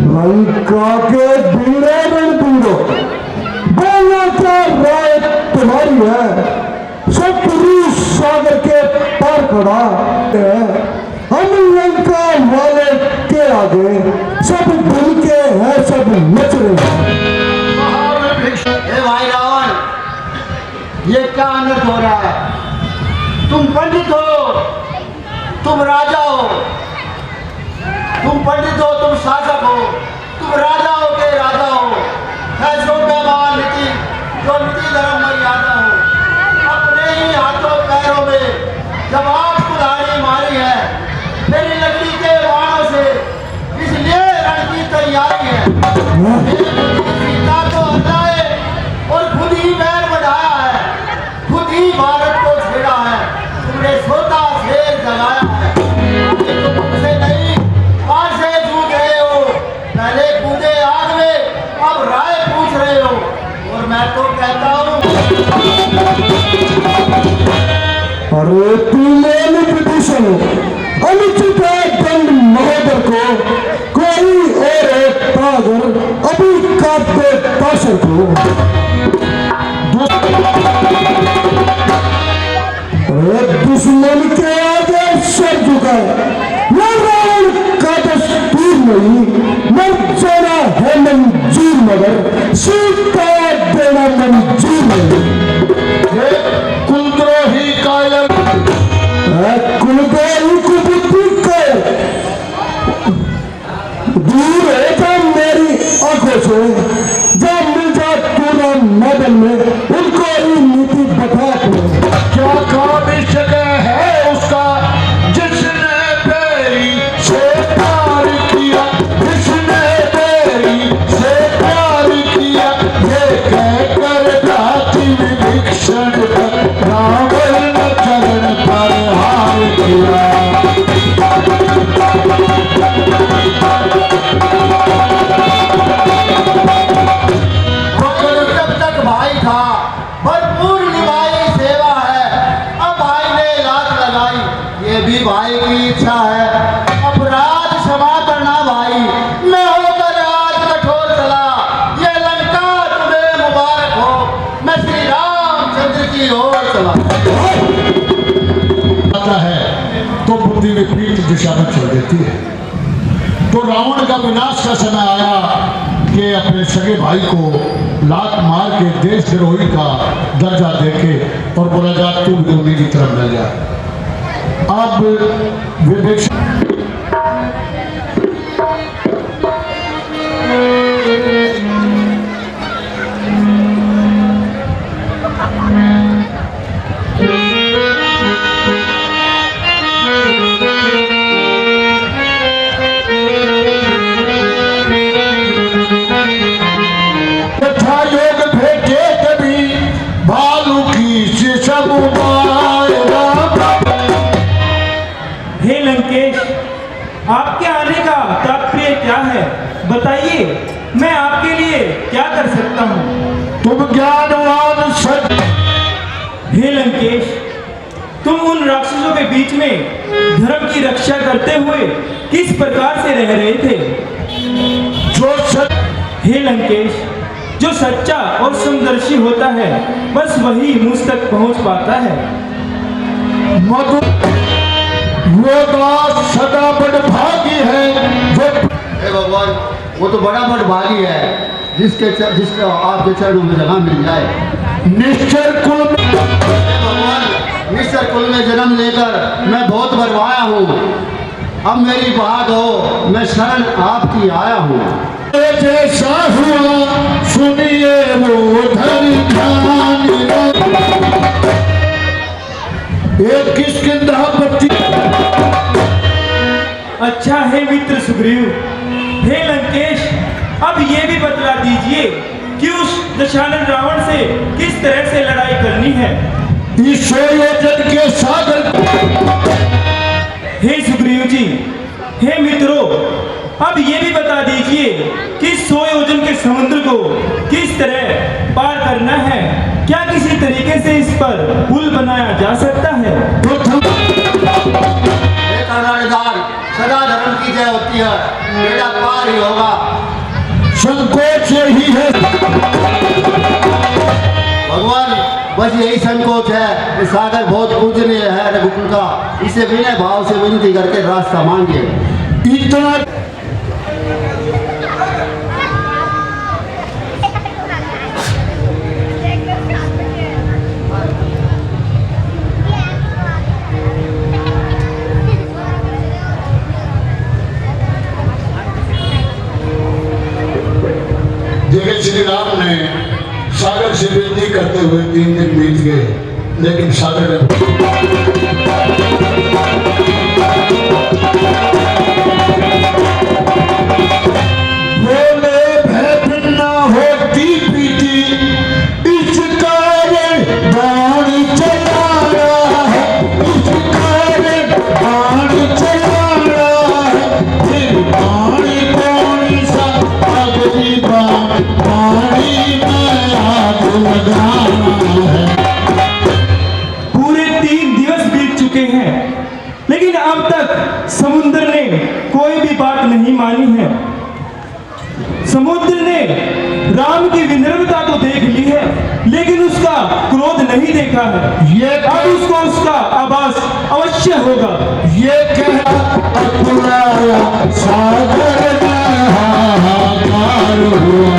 लंका के बीड़े रणबीरों, बोलना क्या राय तुम्हारी है? सब पुरुष सागर के पार खड़ा है, हम लंका वाले के आगे सब भूल के हैं, सब नच रहे हैं। भाई रावण, ये क्या अनर्थ हो रहा है? तुम पंडित हो, तुम राजा हो, तुम पंडित हो, तुम शासक हो, तुम राजा हो के राजा हो, फैसलों का महान नीति जो नीति धर्म मर्यादा हो। अपने ही हाथों पैरों में जब आप कुल्हाड़ी मारी है मेरी लकड़ी के बाणों से, इसलिए रण की तैयारी है। सीता को हटाए और खुद ही बैर बढ़ाया है, खुद ही भारत को छेड़ा है, तुमने सोता शेर जगाया है। तुम मुझसे नहीं आज से जूझ रहे हो, पहले कूदे आग में, अब राय पूछ रहे हो। और मैं तो कहता हूँ अरे तुम विभूषण अनुचित दंड महोदय को कोई और एक तागर अभी काटते पाशर को। दुश्मन के आगे सर झुका रावण का दस्तूर नहीं, मर जाना है मंजूर मगर सीता देना मंजूर नहीं। कुलद्रोही कायल, कुलद्रोही को बुद्धि कर दूर है जा मेरी आंखों से, जब मिल जा पूरा मैदान में उनको ही नीति बता दो। क्या काम इस जगह है उसका जिसने तेरी से प्यार किया, जिसने तेरी से प्यार किया, ये कहकर जाति विभीषण रावण ने चरण पर हार किया। जब तक भाई था भरपूर निभाई सेवा है, अब भाई ने लात लगाई, ये भी भाई की इच्छा है। अपराध क्षमा करना भाई, मैं होकर आज कठोर चला, ये लंका तुम्हें मुबारक हो, मैं श्री रामचंद्र की ओर चला। आता है तो बुद्धि विपरीत दिशा में चल देती है। तो रावण का विनाश का समय आया कि अपने सगे भाई को लात मार के देशद्रोही का दर्जा देके और बोला जा तू भी उन्हीं की तरफ न जा। अब विभीषण आपके आने का तात्पर्य क्या है? बताइए, मैं आपके लिए क्या कर सकता हूँ? तुम ज्ञानवान सच। हे लंकेश, तुम उन राक्षसों के बीच में धर्म की रक्षा करते हुए किस प्रकार से रह रहे थे? हे लंकेश, जो सच्चा और समदर्शी होता है बस वही मुझ तक पहुंच पाता है। मधु वो बात सदा बड़भागी है जो। हे भगवान, वो तो बड़ा बड़भागी है जिसके आपके चरणों में जगह मिल जाए। निश्चर कुल में भगवान, निश्चर कुल में जन्म लेकर मैं बहुत बरवाया हूँ, अब मेरी बात हो, मैं शरण आपकी आया हूँ। जैसा हुआ सुनिए वो धरी ध्यान, एक किष्किंधा बत्ती। अच्छा है मित्र सुग्रीव। हे लंकेश, अब ये भी बतला दीजिए कि उस दशानन रावण से किस तरह से लड़ाई करनी है। ईश्वर के सागर। हे सुग्रीव जी, हे मित्रों, अब ये भी बता दीजिए कि 100 योजन के समुद्र को किस तरह पार करना है। क्या किसी तरीके से इस पर पुल बनाया जा सकता है? सदा धर्म की जय होती है। संकोच यही है। भगवान बस यही संकोच है। ये सागर बहुत पूजनीय है रघुकुल का, इसे विनय भाव से विनती करके रास्ता मांगिए। इतना देखे श्री राम ने सागर से विनती करते हुए 3 दिन बीत गए, लेकिन सागर बोले भय भिन्ना होती पीती, इस कारण बाण चलाना है, इस कारण बाण चलाना है, फिर बाण कौन सा अगली बाण पानी में आग लगाना है। पूरे 3 दिवस बीत चुके हैं, लेकिन अब तक समुद्र ने कोई भी बात नहीं मानी है। समुद्र ने राम की विनम्रता तो देख ली है, लेकिन उसका क्रोध नहीं देखा है। ये अब उसको उसका आभास अवश्य होगा। ये कहना अपुराया सागर में हाहाकार हुआ।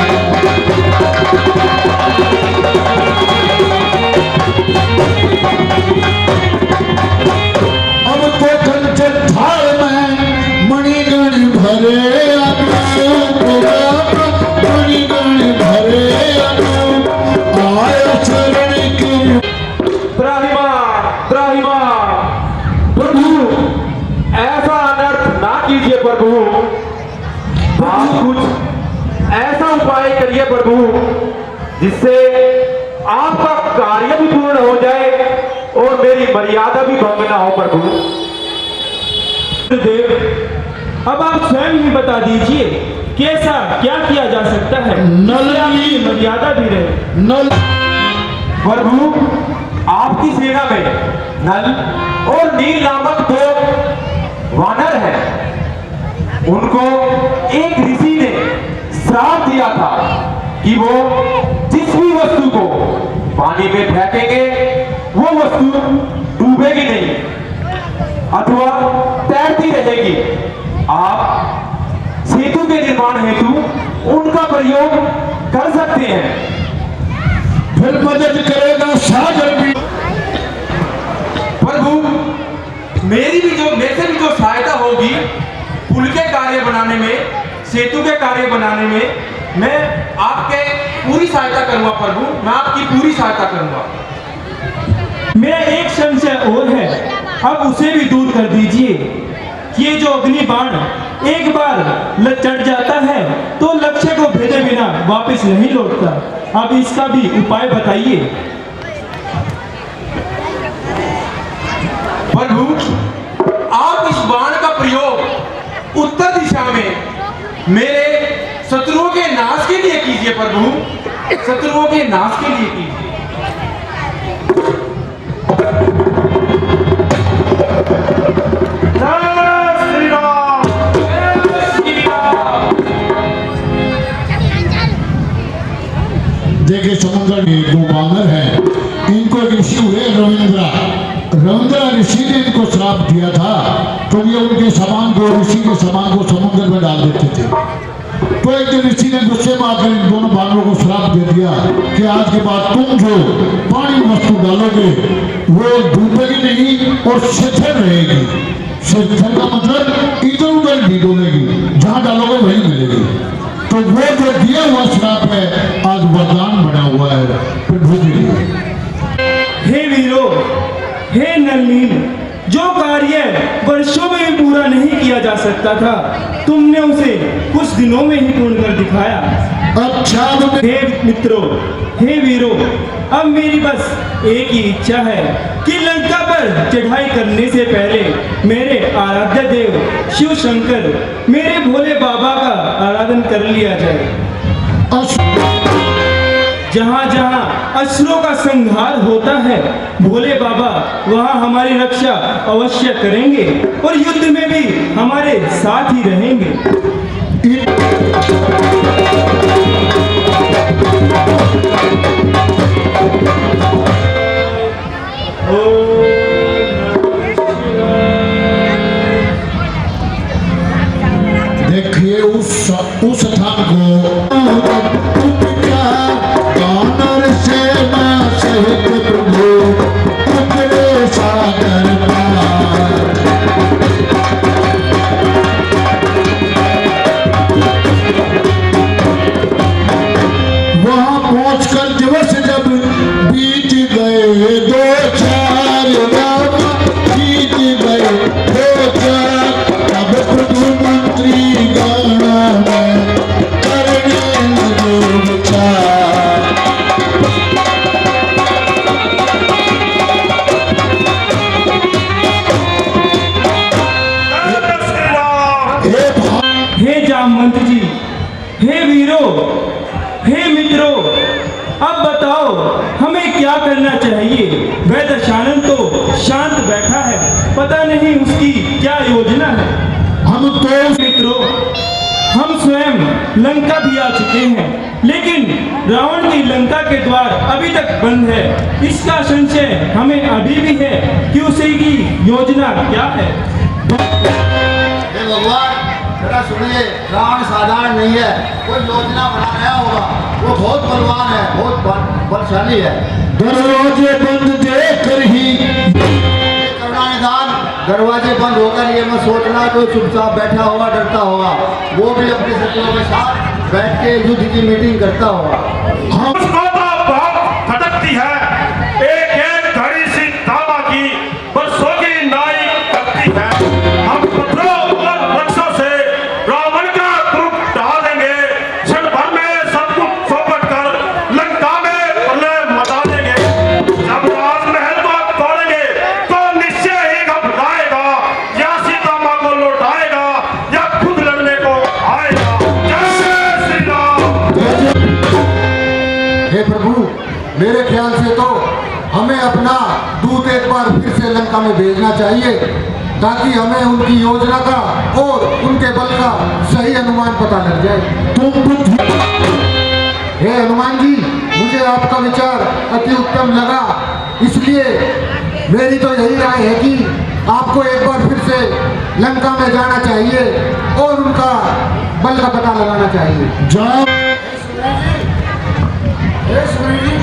अब तो कंचन थाल में मणिगण भरे मणिगण भरे आय चरण की। प्रभु ऐसा अनर्थ ना कीजिए प्रभु, आप कुछ ऐसा उपाय करिए प्रभु जिससे आपका कार्य भी पूर्ण हो जाए और मेरी मर्यादा भी भंग ना हो प्रभु। देव, अब आप स्वयं ही बता दीजिए कैसा क्या किया जा सकता है, नल आपकी मर्यादा भी रहे। नल प्रभु आपकी सेना में नल और नील नामक 2 वानर हैं। उनको एक ऋषि ने श्राप दिया था कि वो जिस भी वस्तु को पानी में फेंकेंगे वो वस्तु डूबेगी नहीं अथवा तैरती रहेगी। आप सेतु के निर्माण हेतु उनका प्रयोग कर सकते हैं। फिर मदद करेगा सागर भी। प्रभु मेरे से भी जो सहायता होगी पुल के कार्य बनाने में, सेतु के कार्य बनाने में, मैं आपके पूरी सहायता करूंगा प्रभु, मैं आपकी पूरी सहायता करूंगा। मेरा एक संशय और है, अब उसे भी दूर कर दीजिए। ये जो अग्नि बाण एक बार चढ़ जाता है तो लक्ष्य को भेजे बिना वापस नहीं लौटता। अब इसका भी उपाय बताइए। प्रभु आप इस बाण का प्रयोग उत्तर दिशा में मेरे शत्रुओं के नाश के लिए कीजिए प्रभु, शत्रुओं के नाश के लिए कीजिए। देखिए समुद्र में 2 बानर हैं, इनको एक ऋषि हुए रविंद्रा ऋषि ने इनको श्राप दिया था, तो ये उनके सामान को, ऋषि के सामान को समुद्र में डाल देते थे। तो एक दिन ऋषि ने गुस्से में आकर इन दोनों बानरों को श्राप दे दिया कि आज के बाद तुम जो पानी में वस्तु डालोगे वो डूबेगी नहीं और शिथिल रहेगी। शिथिल का मतलब इधर उधर नहीं डोलेगी, जहाँ डालोगे वहीं मिलेगी। तो वो जो दिया हुआ श्राप है आज वरदान बना हुआ है प्रभु के लिए। हे वीरों, हे नलनील, जो कार्य वर्षों में भी पूरा नहीं किया जा सकता था, तुमने उसे कुछ दिनों में ही पूर्ण कर दिखाया। अच्छा हे मित्रों, हे वीरों, अब मेरी बस एक ही इच्छा है कि लंका पर चढ़ाई करने से पहले मेरे आराध्य देव शिव शंकर, मेरे भोले बाबा का आराधन कर लिया जाए। जहाँ जहाँ असुरों का संहार होता है, भोले बाबा वहाँ हमारी रक्षा अवश्य करेंगे और युद्ध में भी हमारे साथ ही रहेंगे। हे वीरों, हे मित्रों, अब बताओ हमें क्या करना चाहिए। वह दशानन तो शांत बैठा है, पता नहीं उसकी क्या योजना है। हम तो मित्रों, हम स्वयं लंका भी आ चुके हैं, लेकिन रावण की लंका के द्वार अभी तक बंद है। इसका संशय हमें अभी भी है कि उसी की योजना क्या है। हे भगवान, जरा सुनिए, रावण साधारण नहीं है, कोई योजना बना रहा होगा। वो बहुत बलवान है, बहुत बलशाली है। दरवाजे बंद देखकर ही करुणानिधान, दरवाजे बंद होकर ये मत सोचना कोई चुपचाप बैठा होगा, डरता होगा। वो भी अपने शत्रुओं के साथ बैठ के युद्ध की मीटिंग करता होगा। बहुत खटकती है, एक एक घड़ी सी ताबा की बरसों की नाई करती है। हम पत्थरों और वृक्षों से रावण का ग्रुप ढा देंगे, क्षण भर में सब कुछ चौपट कर लंका में प्रलय मचा देंगे। जब राजमहल को तोड़ेंगे तो निश्चय ही घबराएगा, या सीता माँ को लौटाएगा या खुद लड़ने को आएगा। जय श्री राम। हे प्रभु, मेरे ख्याल से तो हमें अपना दूत एक बार फिर से लंका में भेजना चाहिए, ताकि हमें उनकी योजना का और उनके बल का सही अनुमान पता लग जाए। हे हनुमान जी, मुझे आपका विचार अति उत्तम लगा, इसलिए मेरी तो यही राय है कि आपको एक बार फिर से लंका में जाना चाहिए और उनका बल का पता लगाना चाहिए। जाओ। सूर्य जी,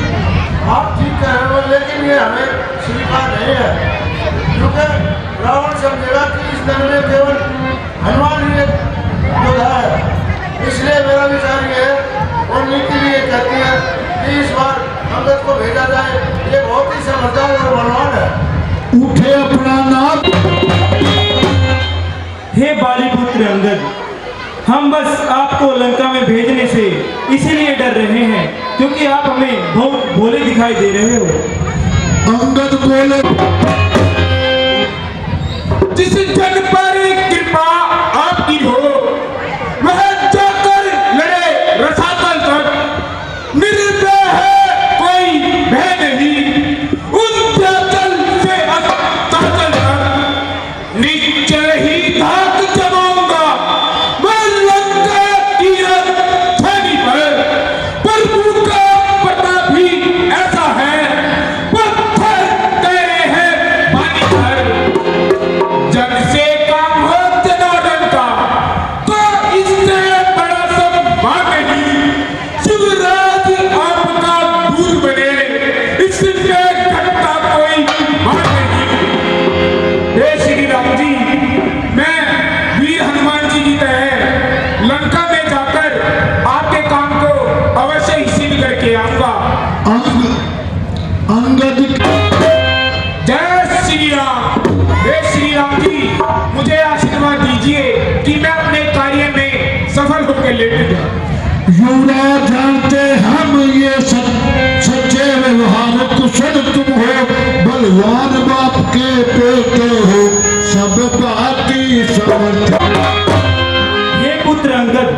आप ठीक कह रहे हो, लेकिन ये हमें स्वीकार नहीं है, क्योंकि रावण समझेगा कि इस दल में केवल हनुमान ही एक योद्धा है। इसलिए मेरा विचार ये है और नीति भी ये कहती है कि इस बार अंगद को भेजा जाए। ये बहुत ही समझदार और बलवान है। उठे अपना नाम। हे बालीपुत्र अंगद, हम बस आपको लंका में भेजने से इसीलिए डर रहे हैं क्योंकि आप हमें बहुत भोले दिखाई दे रहे हो। अंगद बोले, जिस जग पर कृपा आपकी हो, वह जाकर लड़े रसातल तक। निर्भय है कोई भय नहीं, उस जातल से अस्ताचल तक। निश्चय ही धाक जमाऊंगा मैं लंका की छानी पर। प्रभु का प्रताप भी ऐसा है, पत्थर तेरे हैं पानी भर। जग से काम हो जनार्दन का, तो इससे बड़ा सम्मान नहीं। शिवराज आपका दूर बने, इससे घटता कोई मान नहीं। हे श्री राम जी, मैं वीर हनुमान जी की तरह लंका में जाकर आपके काम को अवश्य ही सिद्ध करके आऊंगा। अंगद जय श्री राम। हे श्री राम जी, मुझे आशीर्वाद दीजिए कि मैं अपने कार्य में सफल होकर लेट जाऊं। युवराज जानते हम ये सच्चे व्यवहार कुशल तुम हो, बलवान बाप के बेटे हो, सब बाकी समझ। हे पुत्र अंगद,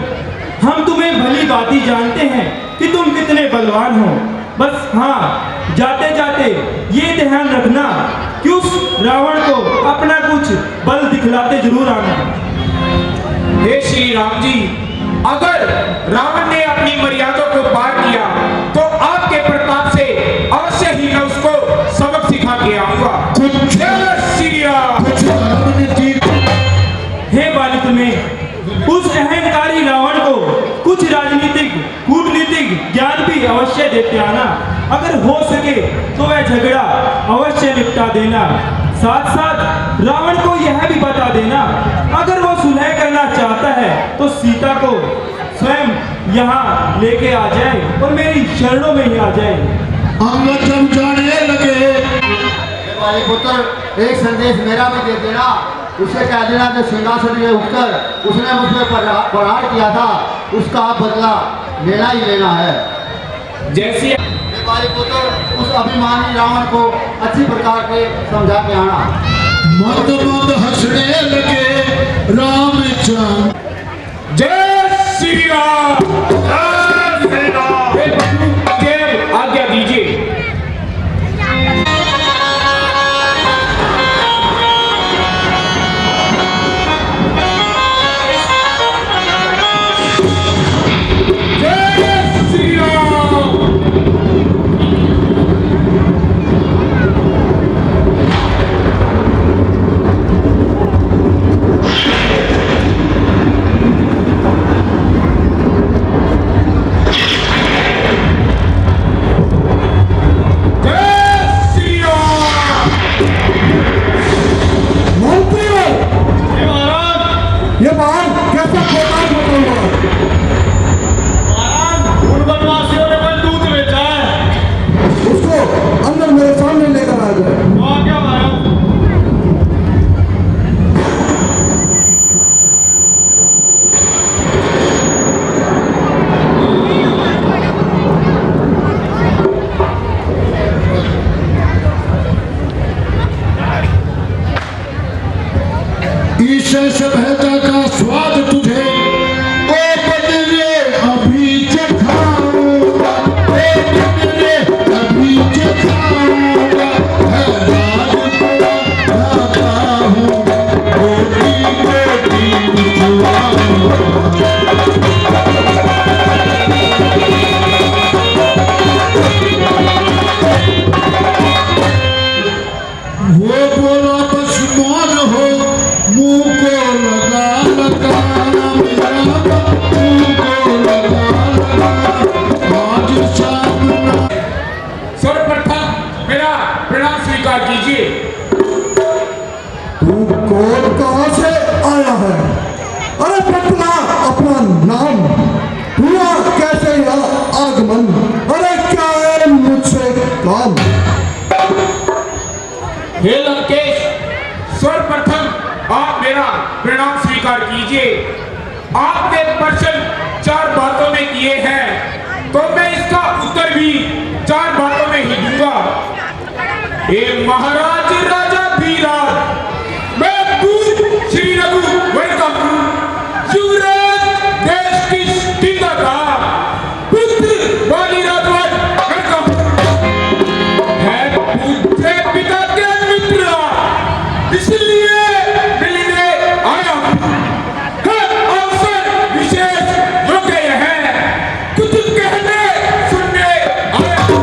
हम तुम्हें भली भांति जानते हैं कि तुम कितने बलवान हो। बस हाँ, जाते जाते ये ध्यान रखना कि उस रावण को अपना कुछ बल दिखलाते जरूर आना। हे श्री राम जी, अगर रावण ने अपनी मर्यादा को पार किया तो आपके प्रताप से अवश्य ही मैं उसको सबक सिखा के आऊंगा। जय श्री राम। हे बालिक में उस अहंकारी रावण को कुछ राजनीतिक कूटनीतिक ज्ञान भी अवश्य देते आना। अगर हो सके तो वह झगड़ा अवश्य निपटा देना। साथ साथ रावण को यह भी बता देना, अगर वो सुलह करना चाहता है तो सीता को स्वयं यहाँ लेके आ जाए और मेरी शरणों में ही आ जाए। अंगद जब जाने लगे, पुत्र, एक संदेश मेरा भी दे देना। उसे कह देना कि सिंहासन में उठकर उसने मुझे प्रहार किया था, उसका आप बदला लेना ही लेना है। जैसी पुत्र, उस अभिमानी रावण को अच्छी प्रकार के समझा के आना। मंद मंद हंसने लगे रामचंद्र। जय श्री राम। हे प्रभु, मुझे आज्ञा दीजिए। जय श्री राम। मंत्री हो, ये बाहर कैसा खोलना बताऊंगा। उन बनवासियों ने बंदूक बेचा है। उसको अंदर मेरे सामने लेकर आ जाए। और क्या महाराज? इस सभ्यता का स्वाद तुझे ओ बदले अभी चखाऊंगा, ओ बदले अभी चखाऊंगा। है राजपुरा राजा हूँ, कोटि कोटि जुआऊंगा। वो बोला बस मौन हो, मुंह को लगा लगा मेरा, मुंह को लगा लगा आज सामना। सर्वप्रथम मेरा प्रणाम स्वीकार कीजिए। तू कौन कहाँ से आया है? अरे बतला अपना नाम, हुआ कैसे यह आगमन? अरे क्या है मुझसे काम? हे लंकेश, सर्वप्रथम आप मेरा प्रणाम स्वीकार कीजिए। आपने प्रश्न 4 बातों में किए हैं, तो मैं इसका उत्तर भी 4 बातों में ही दूंगा। हे महाराज राजा धीराज, मैं पूज्य श्री रघुवर का युवराज देश की टीका का पुत्र बाली राजवंश का है, पूज्य पिता के मित्र, इसलिए मिलने आया हूं। है अवसर विशेष योग्य है, कुछ कहने सुनने आया हूं।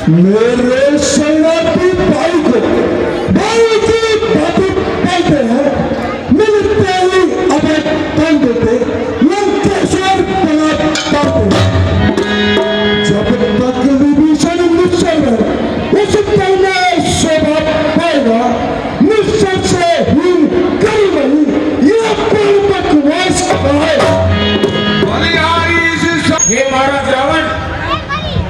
मेरे शरणार्थी भाई को भाई की भांति पालते हैं, मिलते ही अभय तन देते लंकेश्वर बना पाते हैं। जब तक विभीषण निश्चल है उस पल में शोभा पाएगा, निश्चल से हीन करी नहीं यह पूर्ण बकवास है। हे महाराज रावण,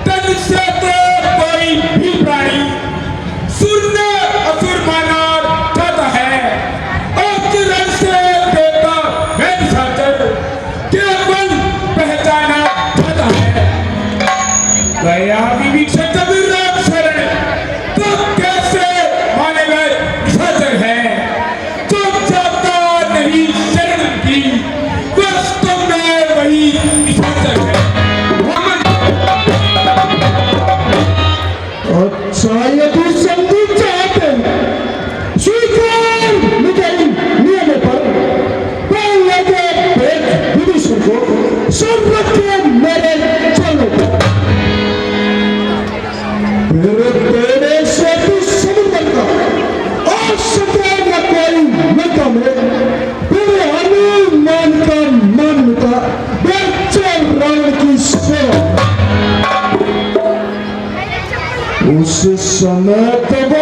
तन से तो कोई भी प्राणी सुर ने असुर माना जाता है, आचरण से देता है निशाचर, केवल पहचाना जाता है। गया विभीषण जब राम शरण, तो कैसे मानेगा निशाचर है, जो जाता नहीं शरण की, वास्तव में वही निशाचर है। अच्छा यदि संधि चाहते हैं स्वीकार निकल नियम पर लगे भेद विभीषण को सब रखे मेरे चलो। फिर तेरे से भी समुद्र का और सके न कोई लंका में, फिर हनुमान का मन का बेचैन रावण की सेवा। उस समय तब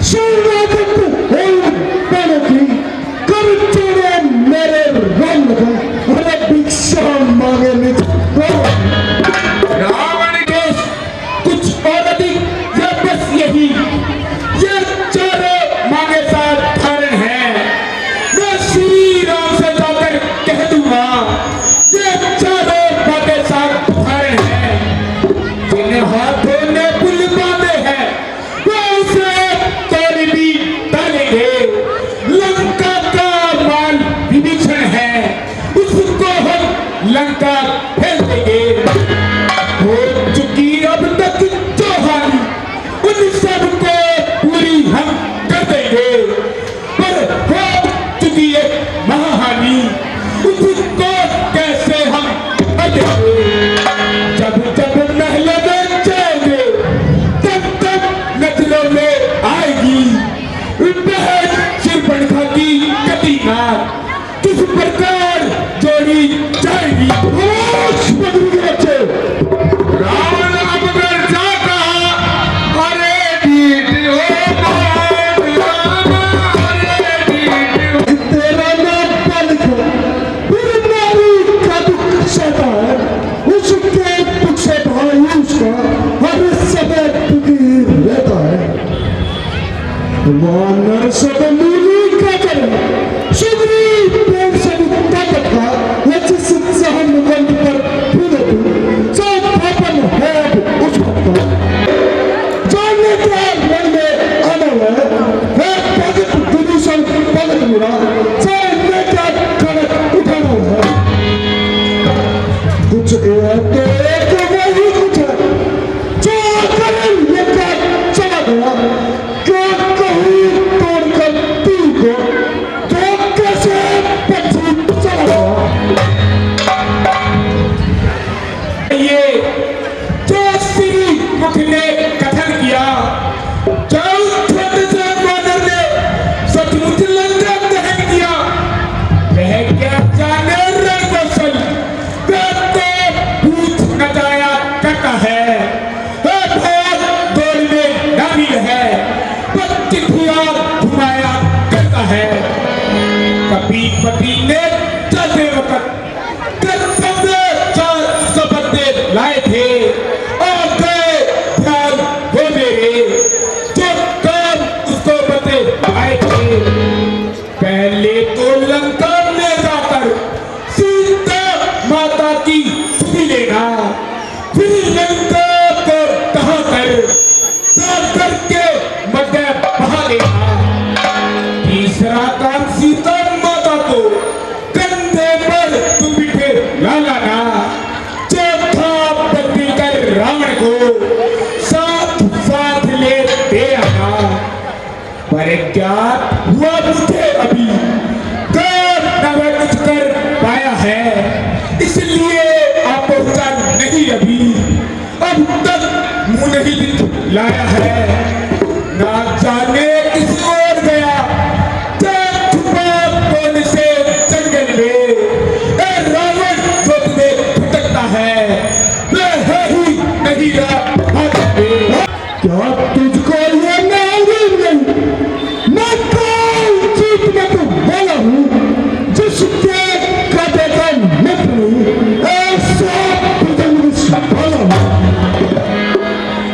शरणागत होने की कर चुने मेरे राम लखन, अरे भिक्षा मांगे निज रावण के कुछ और अधिक या बस यही, ये चारों मांगे साधारण है। मैं श्री राम से जाकर कह दूंगा, ये चारों बातें साधारण है। जिन हाथों ने पुल बांधे हैं वो उसे तोड़ भी डालेंगे। लंका का माल विभीषण है, उसको हम लंका फेंक देंगे। हो चुकी अब तक जो हानि, उन सबको पूरी हम कर देंगे, पर हो चुकी एक महाहानि, उसको कैसे हम कर देंगे। जब जब महलों में जाएंगे तब तब नजरों में आएगी बहन शिवबड़का की कटीनार, किस प्रकार जोड़ी जाएगी। रावण अब अगर जाता, अरे दीदी हो अरे दीदी हो। तेरा नाम पल फिर नारी का दुख सहता है, उसके दुख से भाई उसका हर समय दुखी रहता है। वानर सब मूली का करे सुग्री पेड़ से ताकत का, यह जिस सहन गंध पर फिर सब पापन है उस का जानने का मन में आना है भगत विभीषण भगत मेरा जानने का कड़क उठाना है। कुछ एक वही कुछ है जो कर लेकर चला गया, क्या कहूँ तोड़कर तीर को, जो कैसे पक्षी चला गया। ये जो श्री मुख ने कथन किया, जो छोटे से वानर ने सचमुच लंका दहन किया, वह क्या जाने रणकौशल, वह तो पूछ न जाया करता है। वह बहुत दौड़ में नामिल है, पत्तियां घुमाया करता है। कभी पति ने चलते वक्त लाए थे और गए ध्यान वो मेरे, जो काम उसको बते आए थे। पहले तो लंका में जाकर सीता माता की सुधि लेना, फिर लंका को कहाँ कर सागर के मध्य बहा लेना। तीसरा काम सीता माता को कंधे पर तुम बिठे ला लाना। रावण को साथ साथ ले दे आना। पर क्या हुआ मुझे अभी कर न कुछ कर पाया है, इसलिए आप पहुंचा नहीं अभी। अब तक लाया है, ना जाने किस ओर गया, छुपा कौन से जंगल में। ए रावण जो तुम्हें भटकता है, वह है ही नहीं क्या तुझको ये मालूम नहीं मैं कौन चीज में तो बोला हूँ जिसके कदे का मित्र नहीं ऐसा बोला हूँ।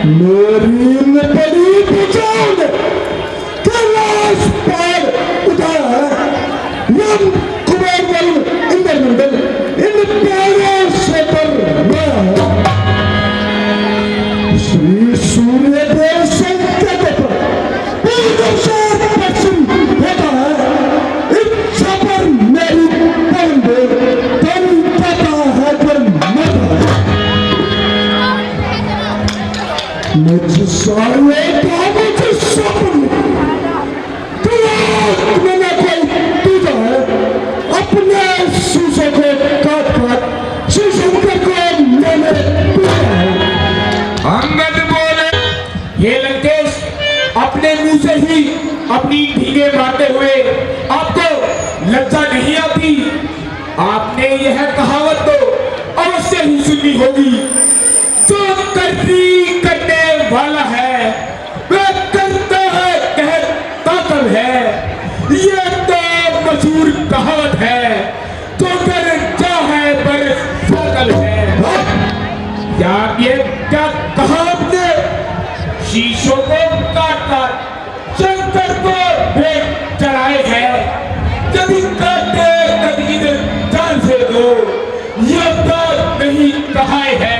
मेरी बड़ी बुझान कैलाश पार उठाया है यम कुमार वरुण इंद्रमंडल इन प्यारों से पर गया है। श्री सूर्यदेव संकट पर पश्चिम होता है इच्छा पर मेरी बंद तन पता है पर मुझ सारे मुझ स्वप्न मैंने कोई तुझा है अपने शीशे को काट काट शीशंकर को मैंने पूछा है। अंगद बोले, ये लंकेश अपने मुंह से ही अपनी ढींगे मारते हुए आपको लज्जा नहीं आती? आपने यह कहावत तो अवश्य ही सुनी होगी, जो करनी करने वाला है वह करता है कहता कब है। ये तो मशहूर कहावत है, तो कर चाहे पर सकल है। क्या ये क्या कहा आपने? शीशों को काट काट शंकर को भेंट चढ़ाए हैं। कभी काटे कभी जान से दो, ये बात नहीं कहाए है।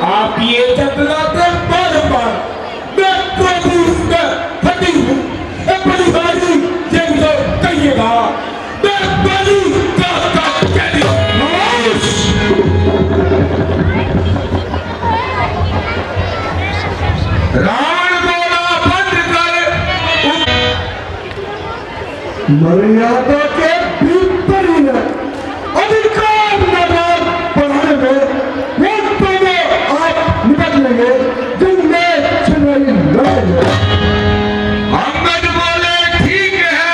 आप ये जतलाते बार बार मैं प्रभु हटी हूँ बड़ी बारी ये तो कहिएगा मैं बड़ी का कह रावण बोला बंद कर। मर्यादा के भीतर ही है अधिकार नगर बढ़ाने में वो दोनों आप निपट लेंगे जिनमें चुनावी लड़ेंगे। अंगद बोले ठीक है।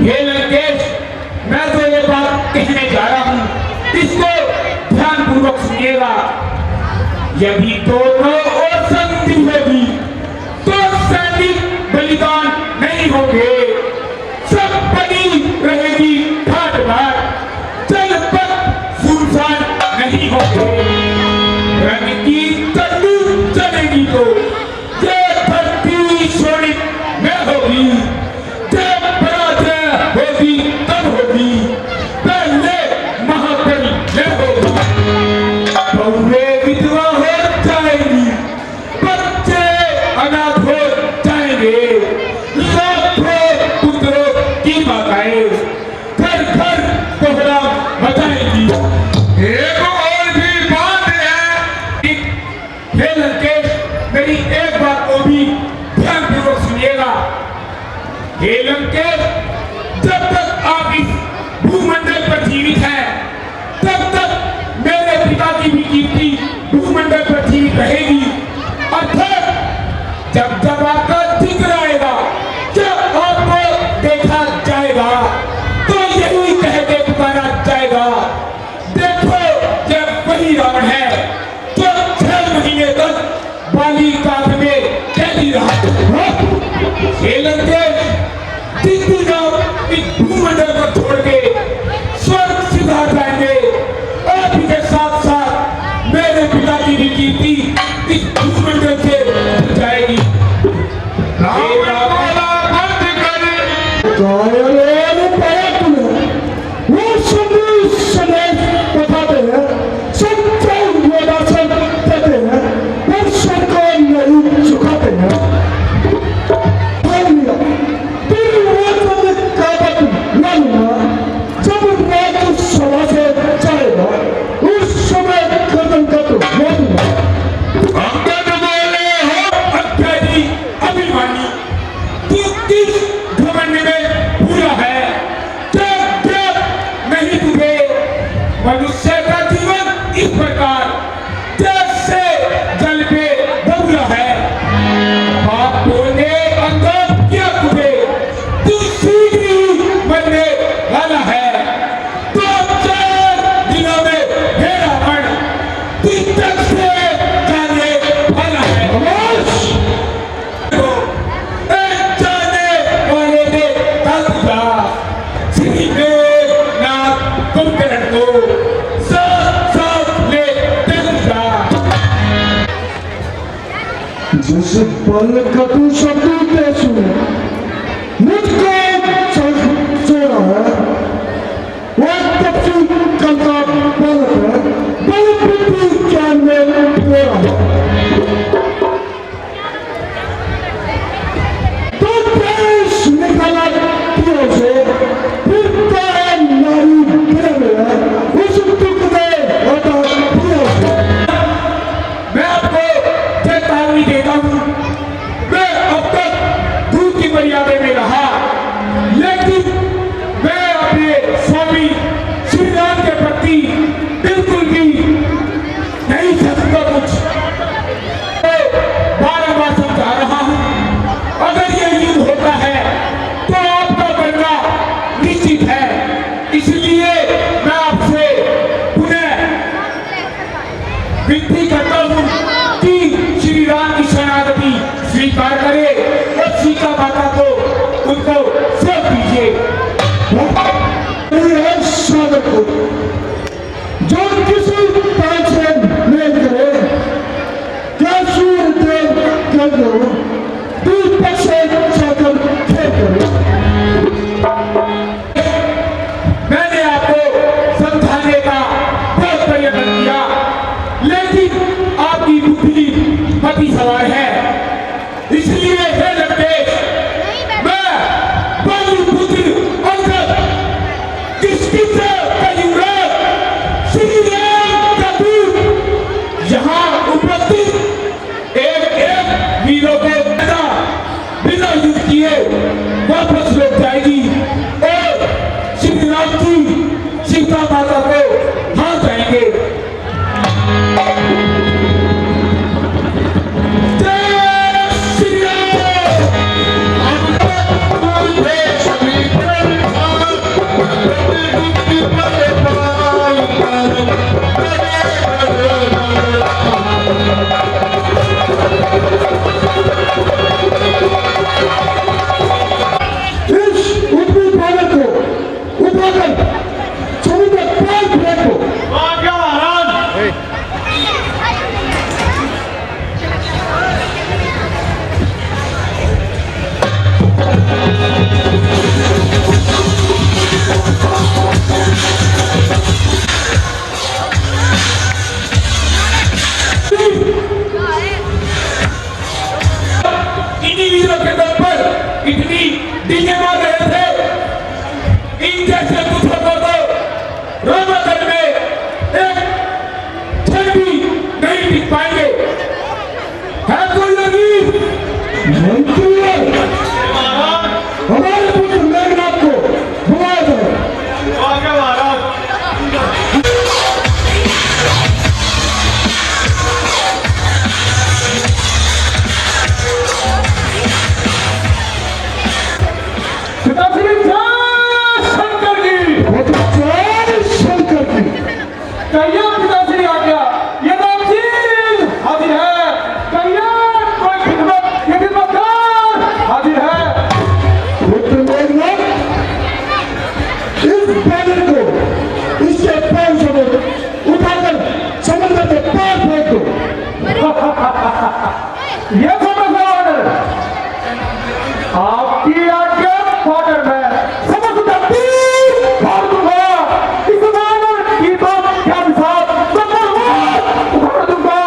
ये लंकेश मैं तो ये बात कहने जा रहा हूँ, इसको ध्यानपूर्वक सुनिएगा। यदि दोनों और संधि होगी तो सैनिक बलिदान नहीं होंगे, सब बनी रहेगी घाट घाट, जनपद सुनसान नहीं होंगे। रंग की तंदू चलेगी तो ये धरती शोणित में होगी, जब पराजय होगी तब होगी, पहले महाबली में होगी। बहुए विधवा हो जाएगी, बच्चे अनाथ हो जाएंगे, लाखों पुत्रों की माताएं घर घर कोहरा मचाएंगी। एक और भी बात है, हे लंकेश मेरी एक बात को भी ध्यानपूर्वक सुनिएगा। हे लंकेश जब तक आप इस भूमंडल पर जीवित हैं तब तक मेरे पिता की भी कीर्ति भूमंडल पर जीवित रहेगी। अर्थात जब जब आपका जिक्र आएगा, जब आपको देखा जाएगा तो यही कह के पुकारा जाएगा, देखो ये वही रावण है जो 6 महीने तक बाली कांध में कैदी रहा। ये लंकेश जिस दिन आप इस भूमंडल को छोड़ के स्वर्ग सिधा जाएंगे, आप के साथ साथ मेरे पिता की भी कीर्ति इस भूमंडल से हट जाएगी। रावण बोला बंद कर। कायरों पाप में वो सभी सनेह बताते हैं, सच्चे योदासन कहते हैं, वो सबको नहीं झुकाते हैं। फिर वो तुम्हें काबत न लूंगा, जब रात सवा से जाएगा उस समय कदम का तो मोड़ूंगा। अंगद बोले हो अत्यारी अभिमानी, तू किस घमंड में भूला है? क्या नहीं तुझे मनुष्य का जीवन इस प्रकार जैसे जल पे बबूला है, जिस पल का तू शब्द के सुने मुझको छोड़ा है वो तब से कल का पल है बल पृथ्वी क्या में तोड़ा है तो देश निकाला क्यों से फिर तेरे नारी गिरे में उस दुख में होता क्यों से मैं आपको चेतावनी देता हूँ। मैं अब तक दूध की मर्यादा में रहा, लेकिन मैं अपने स्वामी श्री राम के प्रति बिल्कुल भी नहीं समझता कुछ। मैं बार-बार समझा रहा हूँ, अगर ये युद्ध होता है तो आपका बनना निश्चित है। इसलिए मैं आपसे पुनः विनती करता हूँ कि श्री राम की शरणागति स्वीकार करे और सीता माता को उनको सौंप दीजिए। सागर को जो किसी पांच से मेल करे क्या सूर्य देव कर दो दीपक से सागर खेल करो। मैंने आपको समझाने का बहुत प्रयत्न किया, लेकिन आपकी बुद्धि पति सवार है। इसलिए हे लंकेश, मैं बलिपुत्र अंगद किसकिसा का युवराज श्री राम का दूत यहाँ उपस्थित एक वीरों को बिना युद्ध किए वापस लौट जाएगी और श्री राम जी सीता माता को हार जाएंगे। जय श्री इस उत्तरी भारत को उठाकर समुद्र पार फेंको। इन्हीं वीरों के दम पर इतनी डींगे मार रहे थे। इन जैसे दूसरों को तो रोमागढ़ में एक क्षण भी नहीं टिक पाएंगे। है कोई नबी? मंत्री हमारे पुत्र मेघनाथ को बुलाया जाए। पिताश्री जय शंकर की। वो तो जय शंकर की। कहिए पिताश्री आ गया, ये नामचीन हाजिर है। कहिए कोई खिदमत, ये खिदमतगार हाजिर है। पुत्र मेघनाथ इस बैनर को इसके पैर से उठाकर समुद्र के पार फेंक दो। ये समझ ऑर्डर, आपकी आज्ञा ऑर्डर में समझ फाड़ दूंगा। इस बैनर की बात क्या साथ उखाड़ दूंगा।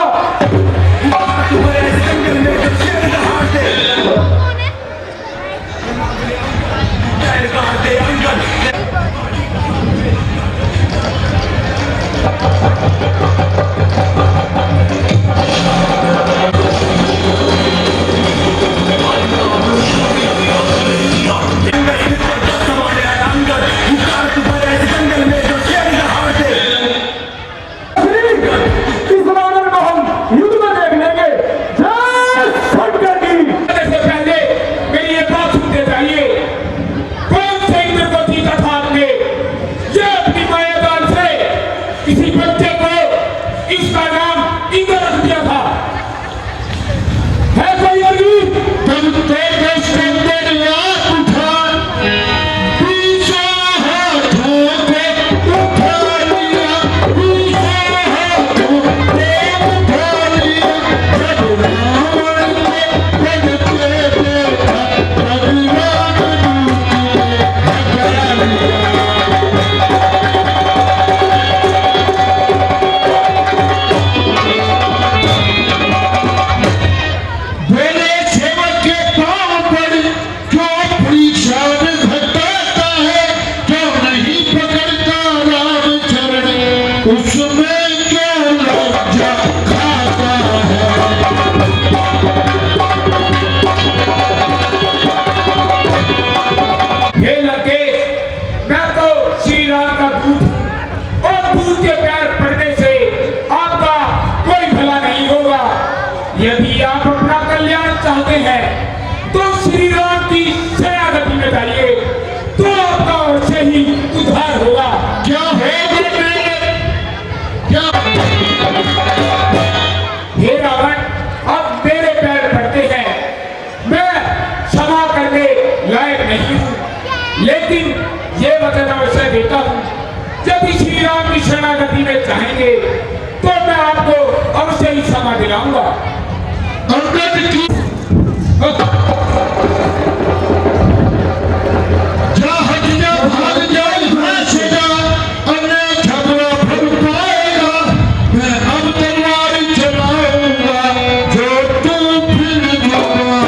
उसमें क्यों लज्जा खाता है। ये लगे मैं तो श्री राम का दूत और दूत के पैर पड़ने से आपका कोई भला नहीं होगा। यदि आप अपना कल्याण चाहते हैं तो श्री राम की शरणागति में जाइए तो आपका अवश्य ही उद्धार होगा। क्या है क्या हे रावण, अब मेरे पैर पड़ते हैं, मैं क्षमा करने लायक नहीं हूँ, लेकिन ये वचन अवश्य देता हूँ यदि श्री राम की शरणागति में चाहेंगे तो मैं आपको अवश्य ही क्षमा दिलाऊंगा। अंगद की जा हट जा भाग जा यहाँ से जा, अन्य झगड़ा फल पाएगा। मैं अब तलवार चलाऊंगा जो तू फिर झगड़ा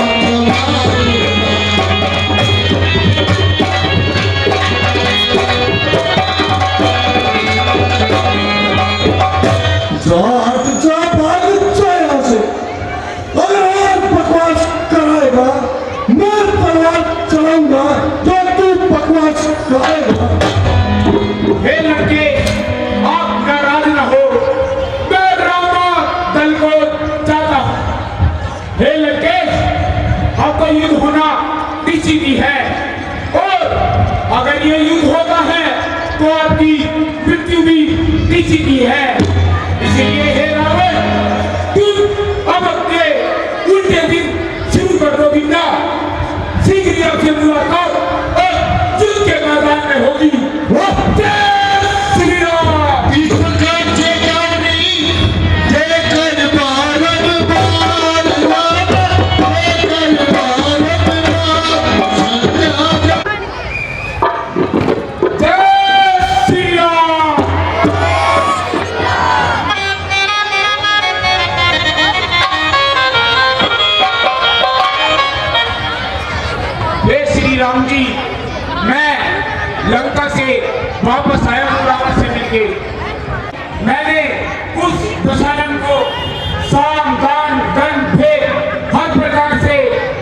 जाट जा भाग जा यहाँ से। अगर और बकवास कराएगा मैं तलवार चलाऊंगा तो तू बकवास कराएगा। हे लड़के, आप नाराज न हो, मैं रामा दल को चाहता हूँ। हे लड़के, आपका युद्ध होना निश्चित ही है और अगर ये युद्ध होता है तो आपकी मृत्यु भी निश्चित ही है। इसलिए हे रावण, तुम अब अपने उल्टे दिन शुरू कर दो बिंदा। शीघ्र ही आपसे मुलाकात और युद्ध के मैदान में होगी। जय श्री राम। इसका चेतावनी देकर भारत बार देकर भारत जय श्री राम। हे श्री राम जी, मैं लंका से वापस आया हूँ रावण से मिलके। मैंने उस दशानन को साम दान दंड भेद हर प्रकार से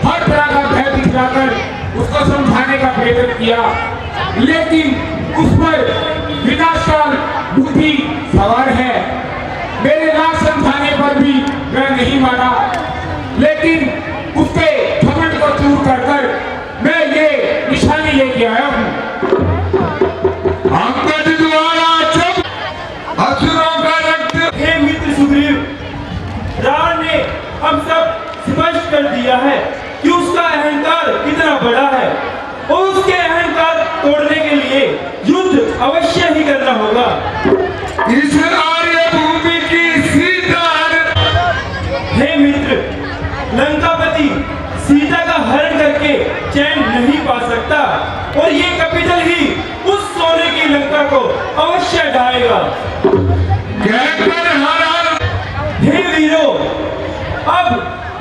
हर तरह का भय दिखलाकर उसको समझाने का प्रयत्न किया, लेकिन उस पर विनाशकाल बुद्धि सवार है। मेरे लाख समझाने पर भी वह नहीं माना, लेकिन उसके घमंड को दूर कर मैं ये निशानी लेके आया हूँ। अंगद द्वारा जब असुरों का रक्त हे मित्र सुग्रीव, रावण ने अब सब स्पष्ट कर दिया है कि उसका अहंकार कितना बड़ा है और उसके अहंकार तोड़ने के लिए युद्ध अवश्य ही करना होगा। इस आर्य भूमि की सीता हे मित्र, लंकापति सीता का हरण करके चैन नहीं पा सकता और ये कपिटल ही उस सोने की लंका को अवश्य ढाएगा। कहकर हरा हे वीरों, अब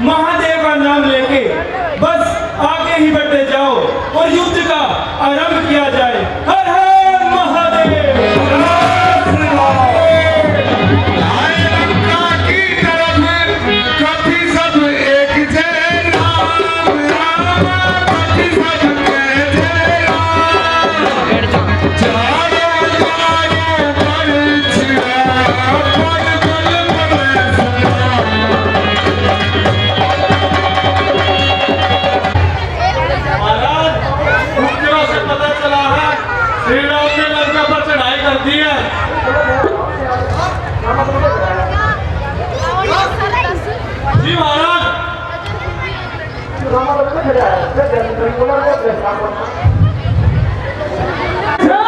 महादेव का नाम लेके बस आगे ही बढ़ते जाओ और युद्ध का आरंभ किया जाए। हर हर महादेव। लंका की तरफ कभी सब एक जय राम राम, कभी सब एक जय राम। चारों चारों पर छिड़ा पर महाराज, सूत्रों से पता चला है श्री राम ने लंका पर चढ़ाई कर दी है। जी महाराज। जय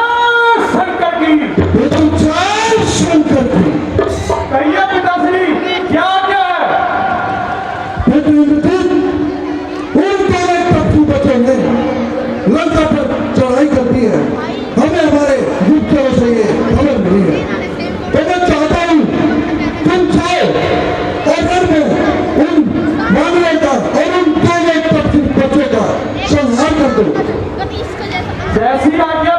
शंकर की। ये तो जय शंकर की। कहिए पिताश्री, क्या क्या है? ये दिन उन दोनों टप्पू बच्चों ने लंका पर चढ़ाई कर दी है। हमें हमारे गुप्तचरों से ये खबर मिली है, तो मैं चाहता हूँ तुम जाओ और घर में उन मानवों का और उन दोनों टप्पू बच्चों का संहार कर दो। जैसी आज्ञा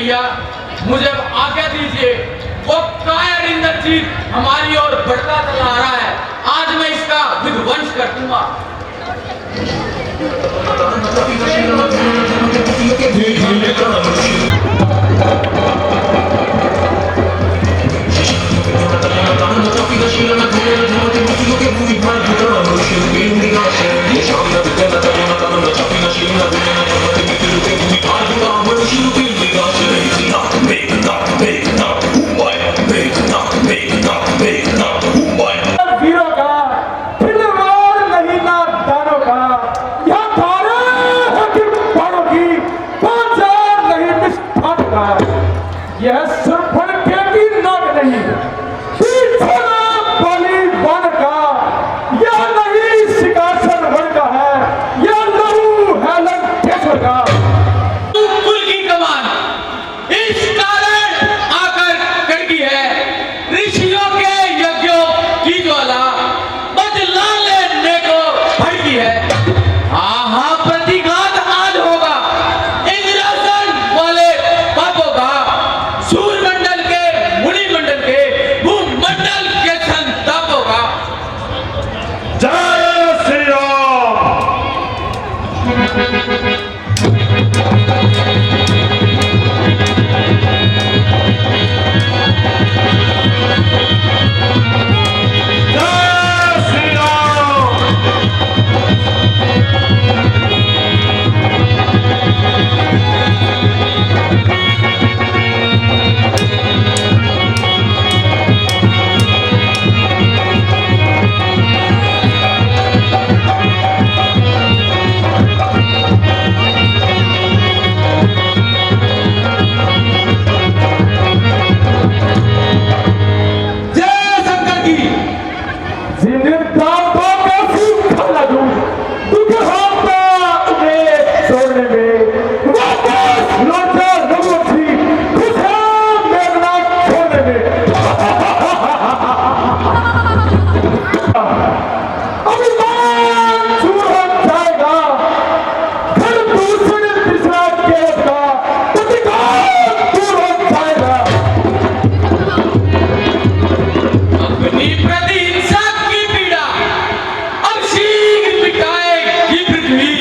भैया मुझे अब आज्ञा दीजिए। वो कायर इंद्रजीत हमारी ओर बढ़ता चला आ रहा है, आज मैं इसका विध्वंस कर दूंगा। वीरों का खिलवाड़ नहीं ना दानों का, यह थारे है कि बाणों की पहचान नहीं निष्ठान का। यह सुरफल के भी नाक नहीं पीछे बलि वन का, यह नहीं शिकासन वन का है, यह लहू है लंकेश्वर का। कुल की कमान इस कारण आकर कड़की है, ऋषियों के यज्ञों की ज्वाला बदला लेने को भड़की है। आहा प्रतिघात आज होगा इंद्रासन वाले पापों का, सूर्यमंडल के मुनिमंडल के भूमंडल के संतापों का। जय श्री राम। जय श्री राम। जय शंकर की। जिंदा तो कैसी खला दूं, तुझे होता उन्हें छोड़ने में, वापस लौटा लोगों की खुशियां मेरा छोड़ने में। अभिमान चूर हो जाएगा, घर दूसरे तीसरा केसगा, प्रतिकार दूर हो जाएगा। अपनी प्रतिहिंसा की पीड़ा अब शीघ्र मिटाएगी पृथ्वी,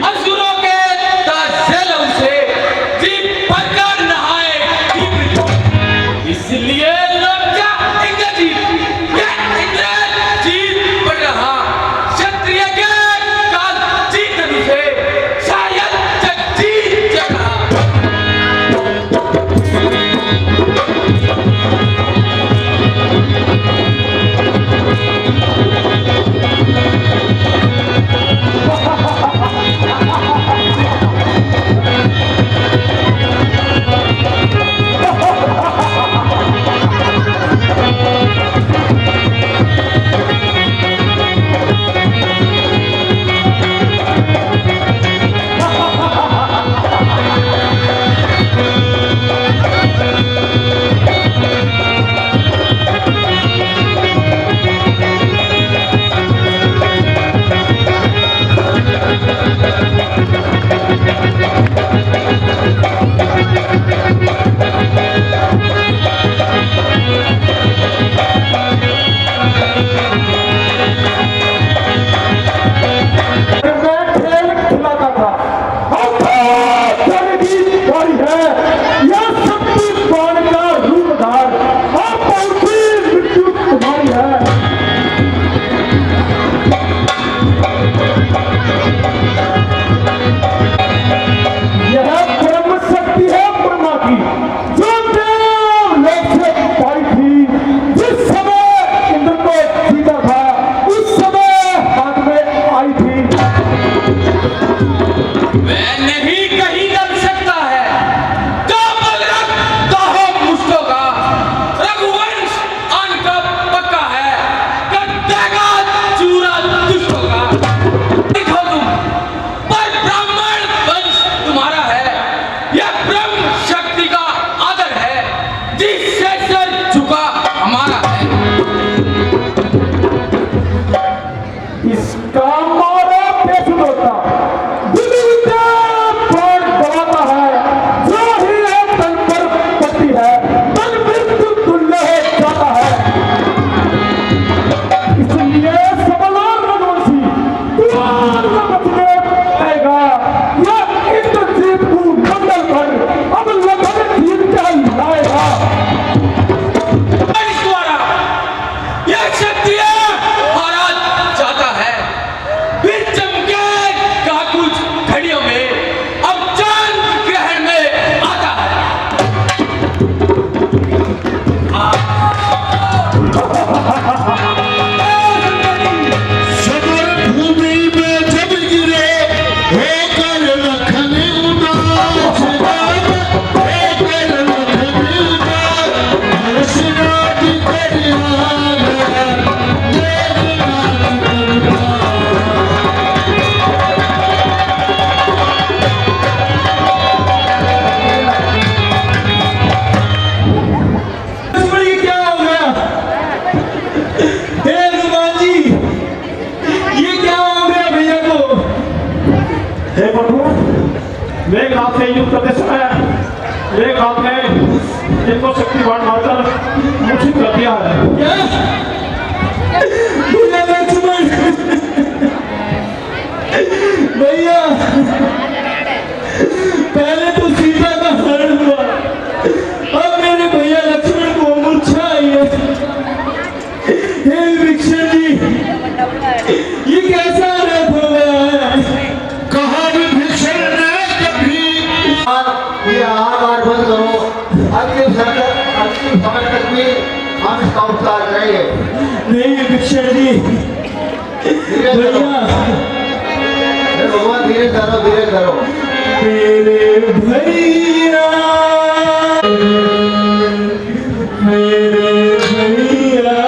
असुरों के ताज़ेलों से जीभ भरकर नहाएगी पृथ्वी। इसलिए लौट जा इंद्रजीत, यह इंद्रजीत बढ़ रहा क्षत्रिय के काल जीतने से शायद जगजीत जगा। इसका मारा बेसुध होता, दिल प्रभु मेघनाथ से युद्ध करते समय मेघनाथ ने इनको शक्तिवान मारकर मूर्छित कर दिया है। क्या भैया लक्ष्मण, भैया पहले तो सीता का हरण हुआ, अब मेरे भैया लक्ष्मण को मूर्छा आई है। हे विभीषण जी, ये कैसा अनर्थ हो गया है? कहा विभीषण ने कभी ये आहार बंद करो। अंतिम समय तक भी हम इसका उपचार करेंगे। नहीं विभीषण जी, धीरे करो भैया भगवान, धीरे करो धीरे करो। मेरे भैया, मेरे भैया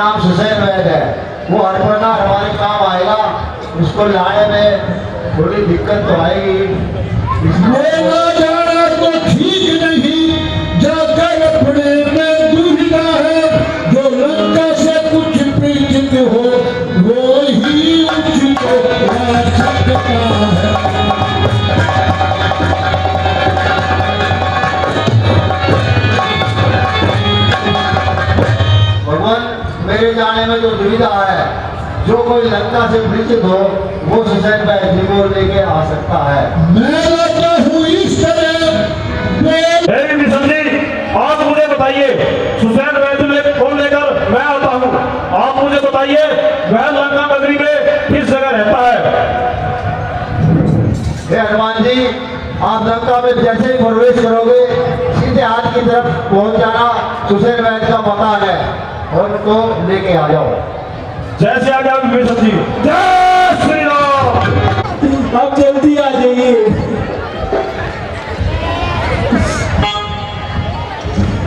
नाम सुसैन वैद है, वो हरपन्ना हमारे काम आएगा। उसको लाने में थोड़ी दिक्कत तो आएगी। मेरा जाना तो ठीक नहीं, जाकर अपने में दुविधा है। जो लंका से कुछ परिचित हो वो ही उसको याद सकता है। भगवान, मेरे जाने में जो दुविधा है, जो कोई लंका से परिचित हो वो सुसैन वैद जी को लेके आ सकता है। मैं लाता हूँ इस तरह आप मुझे बताइए सुसैन वैद में कौन लेकर मैं आता हूँ। आप मुझे बताइए वह लंका नगरी में किस जगह रहता है। हे हनुमान जी, आप लंका में जैसे ही प्रवेश करोगे सीधे हाथ की तरफ पहुंच जाना, सुसैन वैद का मकान है, और उनको लेके आ जाओ। जैसे आ गया विभीषण जी। जय श्री राम। आप जल्दी आ जाइए।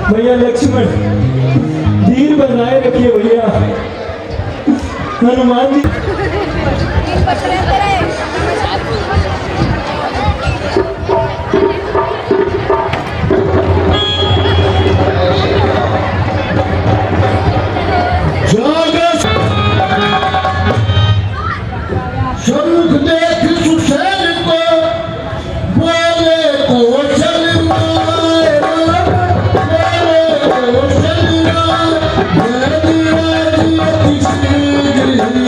भैया लक्ष्मण, धीर बनाए रखिए भैया। हनुमान जी सम्मुख देख सुसैन को बोले कौशल राय, बोले कौशल राय, यदि राजी अति शीघ्र ही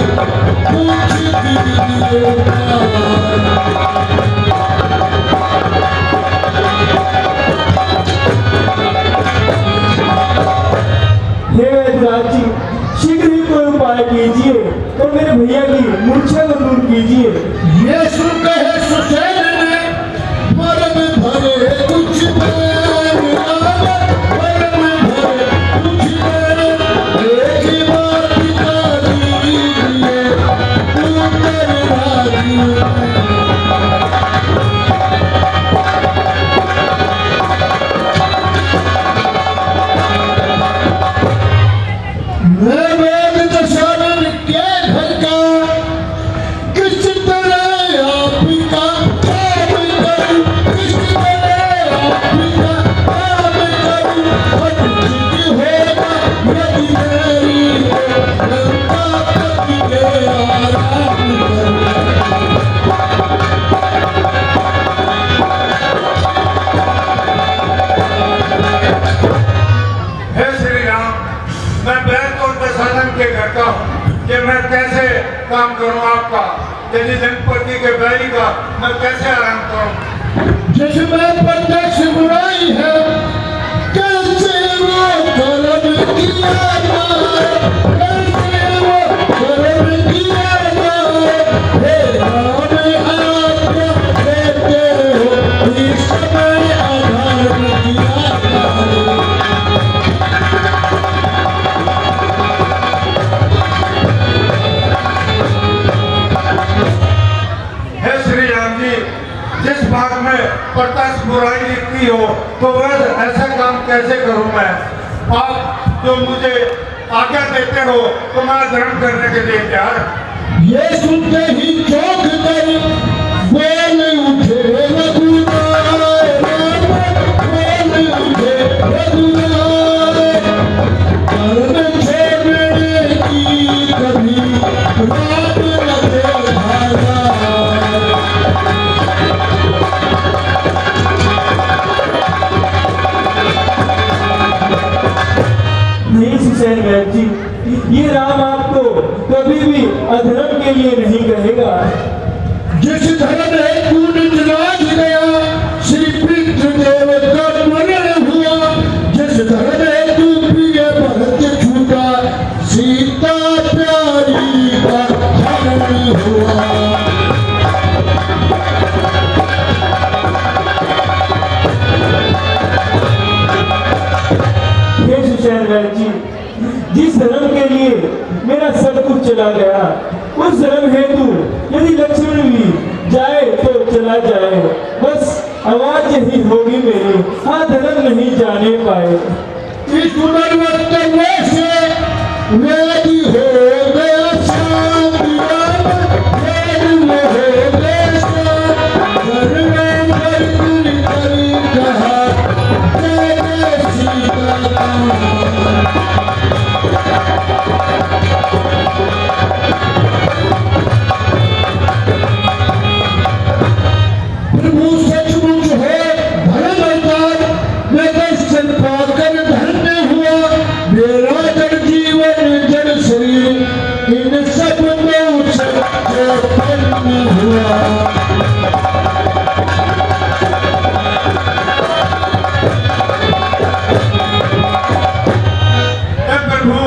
पूछ दीजिए। हे वैद्यराज जी, शीघ्र ही कोई उपाय कीजिए और मेरे भैया की मूर्छा को दूर कीजिए। ये सुन कहे सुसैन ने, मर्म भरे कुछ बैर, मर्म भरे कुछ बैर, एक बार पिता दीजिए पुत्र राजी। मैं वेद दशानन के घर का किस तरह आपका काम करूं, किस तरह आपका काम करूं। अटूट होगा यदि मेरी लंका पति के आराम करूं। हे श्री राम, मैं बैठ और दशानन के घर का हूँ कि मैं कैसे काम करूँ आपका। यदि जनपति के बैरी का मैं कैसे आराम करूँ। जिसमें प्रत्यक्ष बुराई है कैसे वो कर्म किया जाए, कैसे वो कर्म किया जाए। हे राम आज्ञा देते हो इस समय आधार किया जाए। हे श्री राम जी, जिस भाग में प्रत्यक्ष बुराई लिखती हो तो वह ऐसा काम कैसे करूं मैं। आप जो मुझे आज्ञा देते हो तो मैं ग्रहण करने के लिए तैयार। ये सुनते ही चौंक कर बोल उठे रघुनाथ, बोल उठे रघुनाथ। कर्म छोड़ने की कभी रात लगे भागा। नहीं सुसैन वैद जी, ये राम आपको कभी भी अधर्म के लिए नहीं कहेगा। जिस धर्म हेतु निजराज गया श्री पितृदेव का मरण हुआ, जिस धर्म हेतु प्रिय भरत छूटा सीता प्यारी का हरण हुआ। हे सुसैन वैद जी, जिस धर्म के लिए मेरा सब कुछ चला गया, उस धर्म हेतु यदि लक्ष्मण भी जाए तो चला जाए, बस आवाज यही होगी मेरी, हाँ धर्म नहीं जाने पाए। इस पुनर्वर्तन से वेद जन्म हुआ। प्रभु,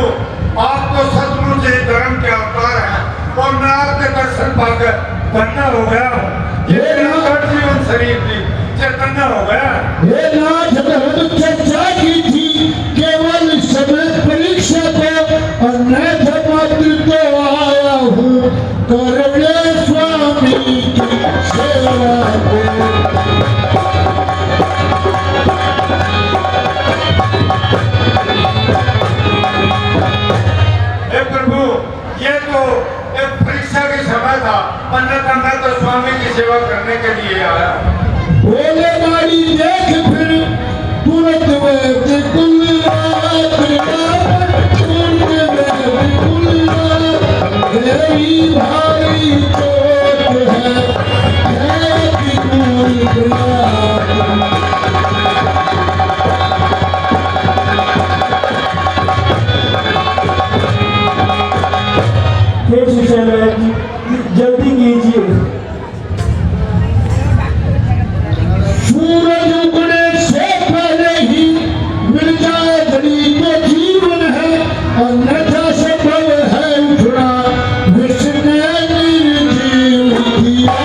आप तो सचमुच ही धर्म के अवतार हैं और मैं आपके दर्शन पाकर धन्य हो गया हूँ। ये मेरा जीवन शरीर भी चैतन्य हो गया। हे नाथ, बहुत चर्चा की थी केवल समय परीक्षा को, अन्यथा मात्र तो आया हूँ करने स्वामी की सेवा को। हे प्रभु, ये तो एक परीक्षा की समय था, अन्यथा मैं तो स्वामी की सेवा करने के लिए आया। बोले मारी देख फिर तुरंत में बिल्कुल रात मेरी भारी चोट है कि दूर हे शिक्षालय जल्दी कीजिए। सूरज उगने से पहले ही मिल जाए घड़ी तो जीवन है, अन्यथा संभव है उठना विष्णु निर्जीव किया।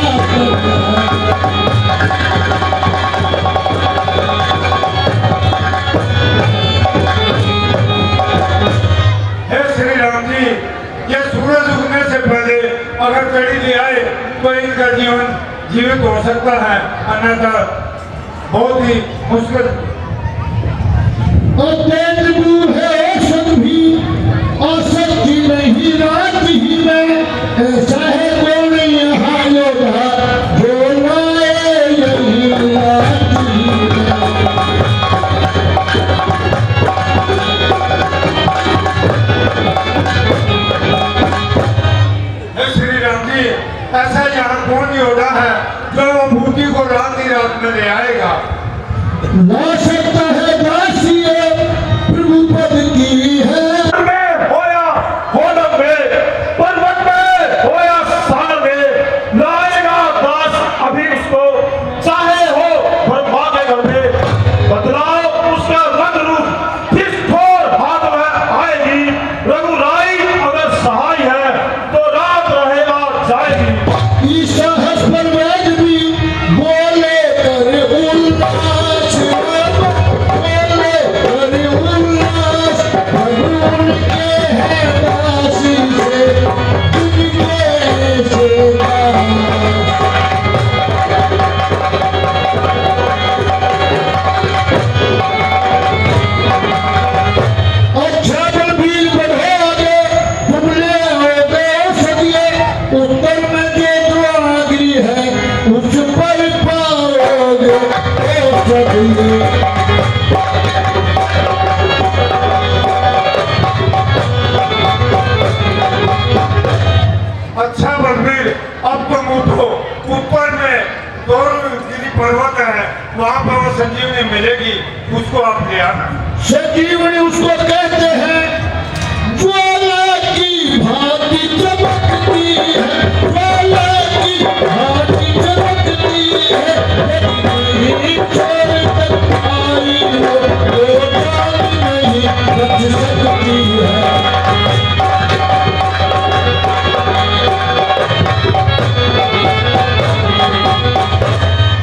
हे श्री राम जी, ये सूरज उगने से पहले अगर कड़ी ले आए तो इनका जीवन जीवित हो सकता है, अन्यथा बहुत ही मुश्किल। अत्यंत दूर है औसत भी, औसत ही नहीं रात ही में, ऐसा है कौन यहाँ योद्धा जो लाए यही रात ही में। हे श्री राम जी, ऐसा यहाँ कौन योद्धा है जो वो मूर्ति को रात ही रात में ले आएगा? ला सकता है दासिए प्रभु पद की है। में होया होनम में, पर्वत में होया साल में, लाएगा दास अभी उसको, चाहे हो ब्रह्मा के घर में। बदलाव उसका रंग रूप जिस ठोर हाथ में आएगी, रघुराई अगर सहाय है तो रात रहेगा जाएगी। ईसा हंस पर वेद भी बोले कर उल्लास, बोले कर उल्लास, भगवान के है दासी से उनके से दास। अच्छा बलबीर बढ़े आगे, तुमने हो गए सदिए, उत्तर में जो द्वागिरी है उस पर पाओगे ओ सदिए। अच्छा बलबीर, अब तुम उठो, ऊपर में गौरगिरी पर्वत है, वहाँ पर वो संजीवनी मिलेगी, उसको आप ले आना। संजीवनी उसको कहते हैं ज्वाला की भांति चमकती है, ज्वाला की भांति चमकती है, लेकिन छोड़ तक आई हो वो जान नहीं बच सकती है।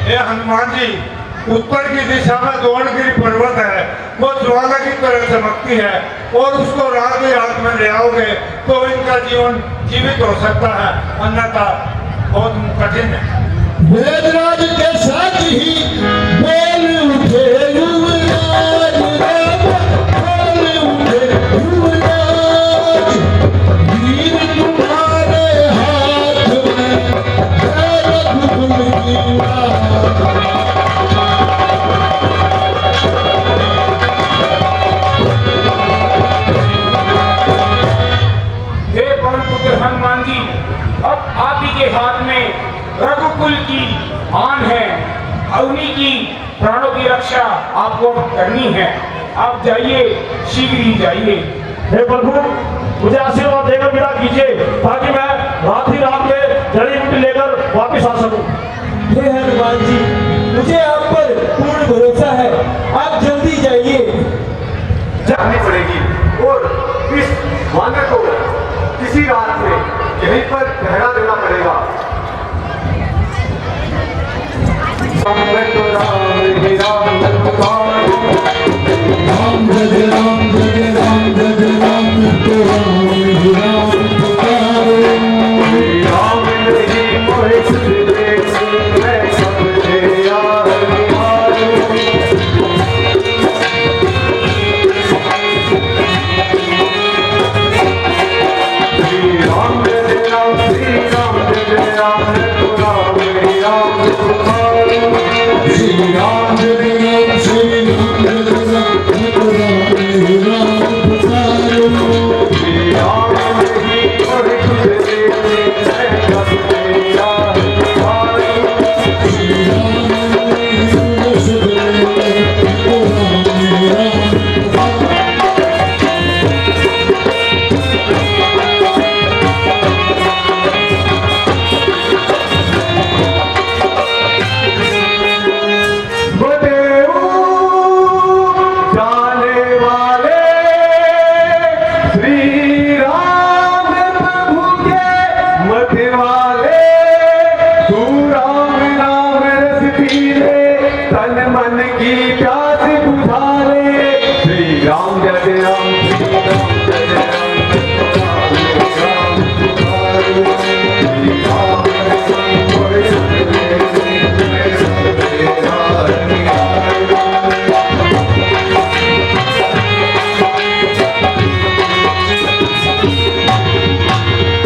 हे हनुमान जी, उत्तर की दिशा में गौरगिरी पर्वत है, वो ज्वाला की तरह चमकती है और उसको रात ही रात में ले आओगे तो इनका जीवन जीवित हो सकता है, अन्यथा बहुत कठिन है। वेदराज के साथ ही बोल उठे युवराज राम, बोल उठे युवराज, वीर तुम्हारे हाथ में है रघुकुल की लाज। हे पवन पुत्र हनुमान जी, अब आप ही के हाथ में रघुकुल की आन है, उन्हीं की प्राणों की रक्षा आपको करनी है। आप जाइए, शीघ्र ही जाइए। हे प्रभु, मुझे आशीर्वाद देकर विदा कीजिए ताकि मैं रात ही रात में जड़ी बूटी लेकर वापस आ सकूं। हे हनुमान जी, मुझे आप पर पूर्ण भरोसा है, आप जल्दी जाइए। जानी पड़ेगी और इस वानर को किसी रात में यहीं पर पहरा देना पड़ेगा। राम जय राम जय राम जय राम जय राम तो राम ही राम पुकारो। राम नहीं कोई तुझे मैं सबसे यार निहारो। श्री राम जय राम है तो राम ही राम पुकारो। श्री राम जय राम श्री राम जय राम तो राम ही राम पुकारो। श्री राम नहीं कोई तुझे मैं सबसे यार निहारो। श्री राम तो राम ही राम पुकारो। बदेऊ जाने वाले श्री राम प्रभु के मत वाले। तू राम नाम रस पी ले, तन मन की प्यास बुझा ले। श्री राम जय राम श्री राम जय राम राम पुकारो। श्री राम कोई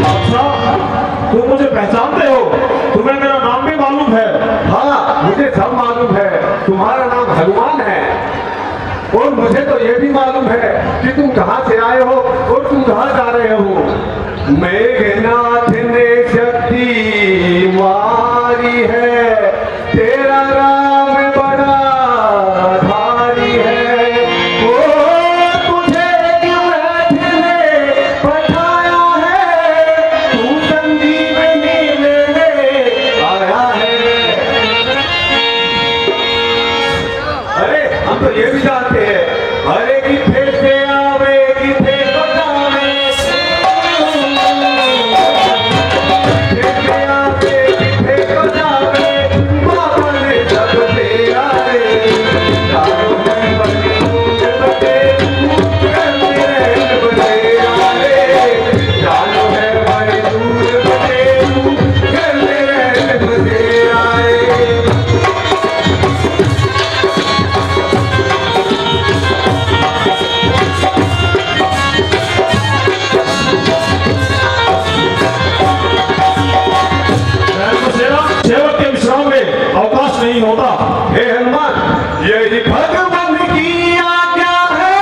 अच्छा, तुम मुझे पहचानते हो? तुम्हें मेरा नाम भी मालूम है? हाँ, मुझे सब मालूम है, तुम्हारा नाम हनुमान है। और मुझे तो ये भी मालूम है कि तुम कहाँ से आए हो और तुम कहाँ जा रहे हो। मेघनाथ ने शक्ति मारी है, तेरा राम बड़ा धारी है। ओ तुझे मेघ ने पठाया है, तू संजीवनी लेने आया है। अरे हम तो ये भी जानते हैं, अरे कि फिर से आवे कि फिर बजावे। फिर से आवे कि फिर बजावे, बाबा ने सबसे आए। चारों में बने दूध बने, करते रहन बने आए। चारों में बने दूध बने, करते रहन बने आए। सेवक के विश्राम में अवकाश नहीं होता। हे हनुमान, यही भगवान की आज्ञा है,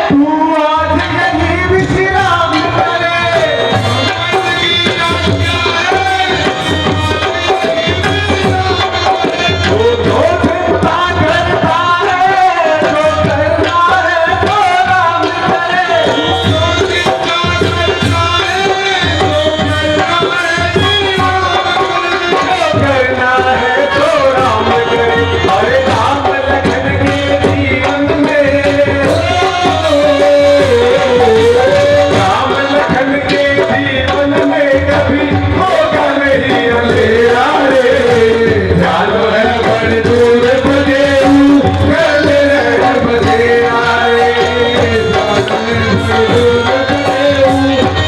तू आज यही विश्राम करे। जो चिंता करता है, जो करना है तो राम करे। करना है तो राम करे। अरे राम लखन के जीवन में, राम लखन के जीवन में कभी होगा नहीं अंधेरा रे। जानो है बड़ दूर बजेऊ, कल है बजेरा रे। जानो है बड़ दूर बजेऊ,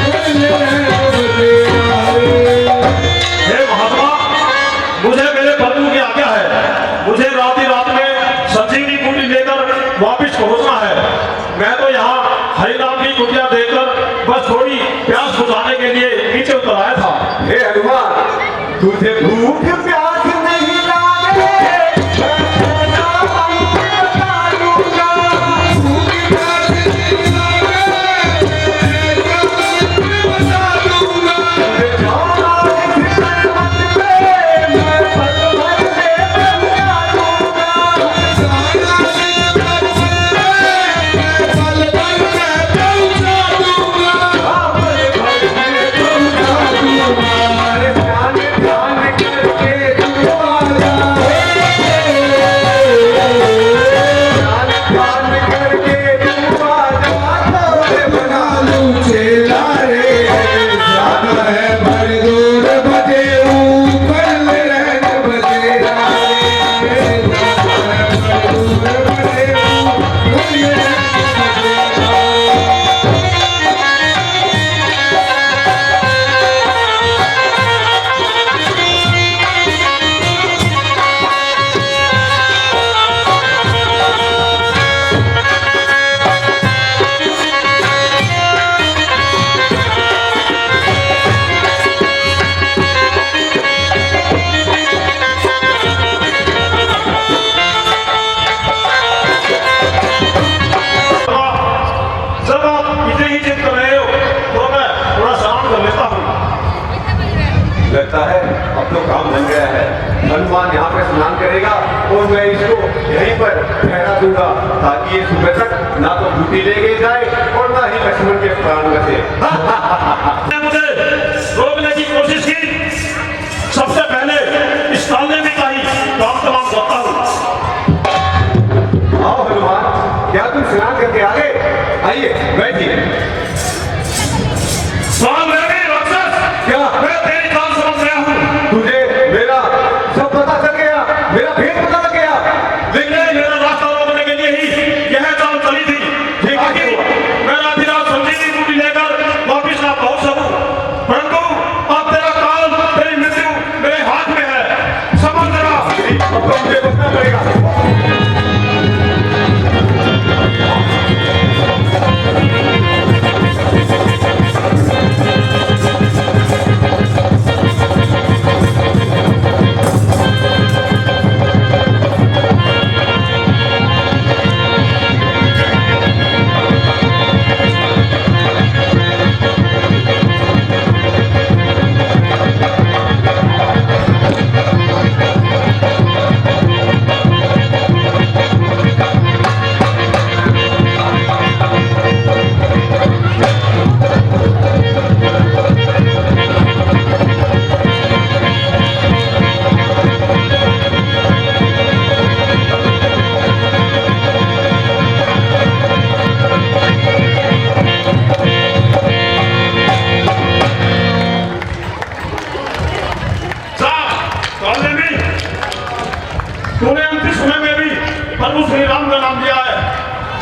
कल है बजेरा रे। हे महात्मा, मुझे मेरे प्रभु की आज्ञा है। मुझे रात ही रात में संजीवनी बूटी लेकर वापस पहुंचना है। मैं तो यहाँ हरिनाम की कुटिया देकर बस थोड़ी प्यास बुझाने के लिए नीचे उतर आया था। हे हनुमान, तुझे भूख प्यास नहीं लागे, मैं ना पंख बता दूंगा। भूख प्यास नहीं लागे, मैं बता दूंगा। तुझे जाना इस पर्वत पे, मैं पर्वत से बता दूंगा। जाना इस पर्वत पे, मैं पर्वत से पहुंचा दूंगा। पर्वत से पहुंचा दूंगा। काम बन गया है। हनुमान यहाँ पे स्नान करेगा और मैं इसको यहीं पर ठहरा दूंगा ताकि ये सुबह तक ना तो ड्यूटी लेके जाए और ना ही लक्ष्मण के प्राण बचे। मुझे रोकने की कोशिश की, सबसे पहले इस तालने में का ही काम तमाम करता हूँ। आओ हनुमान, क्या तुम स्नान करके आ गए? आइए बैठिए। क्या मैं तेरी काम समझ रहा हूँ? तुझे मेरा सब पता चल गया, मेरा भेद पता लग गया। लेकिन मेरा रास्ता रोकने के लिए ही यह काम चली थी। ठीक है कि मैं राधि रात संजीवनी बूटी लेकर वापिस ना पहुंच सकूं, परंतु अब तेरा काल, तेरी मृत्यु मेरे हाथ में है। समझ रहा अब तो मुझे बचना पड़ेगा। तूने अंतिम समय में भी प्रभु श्री राम का नाम लिया है।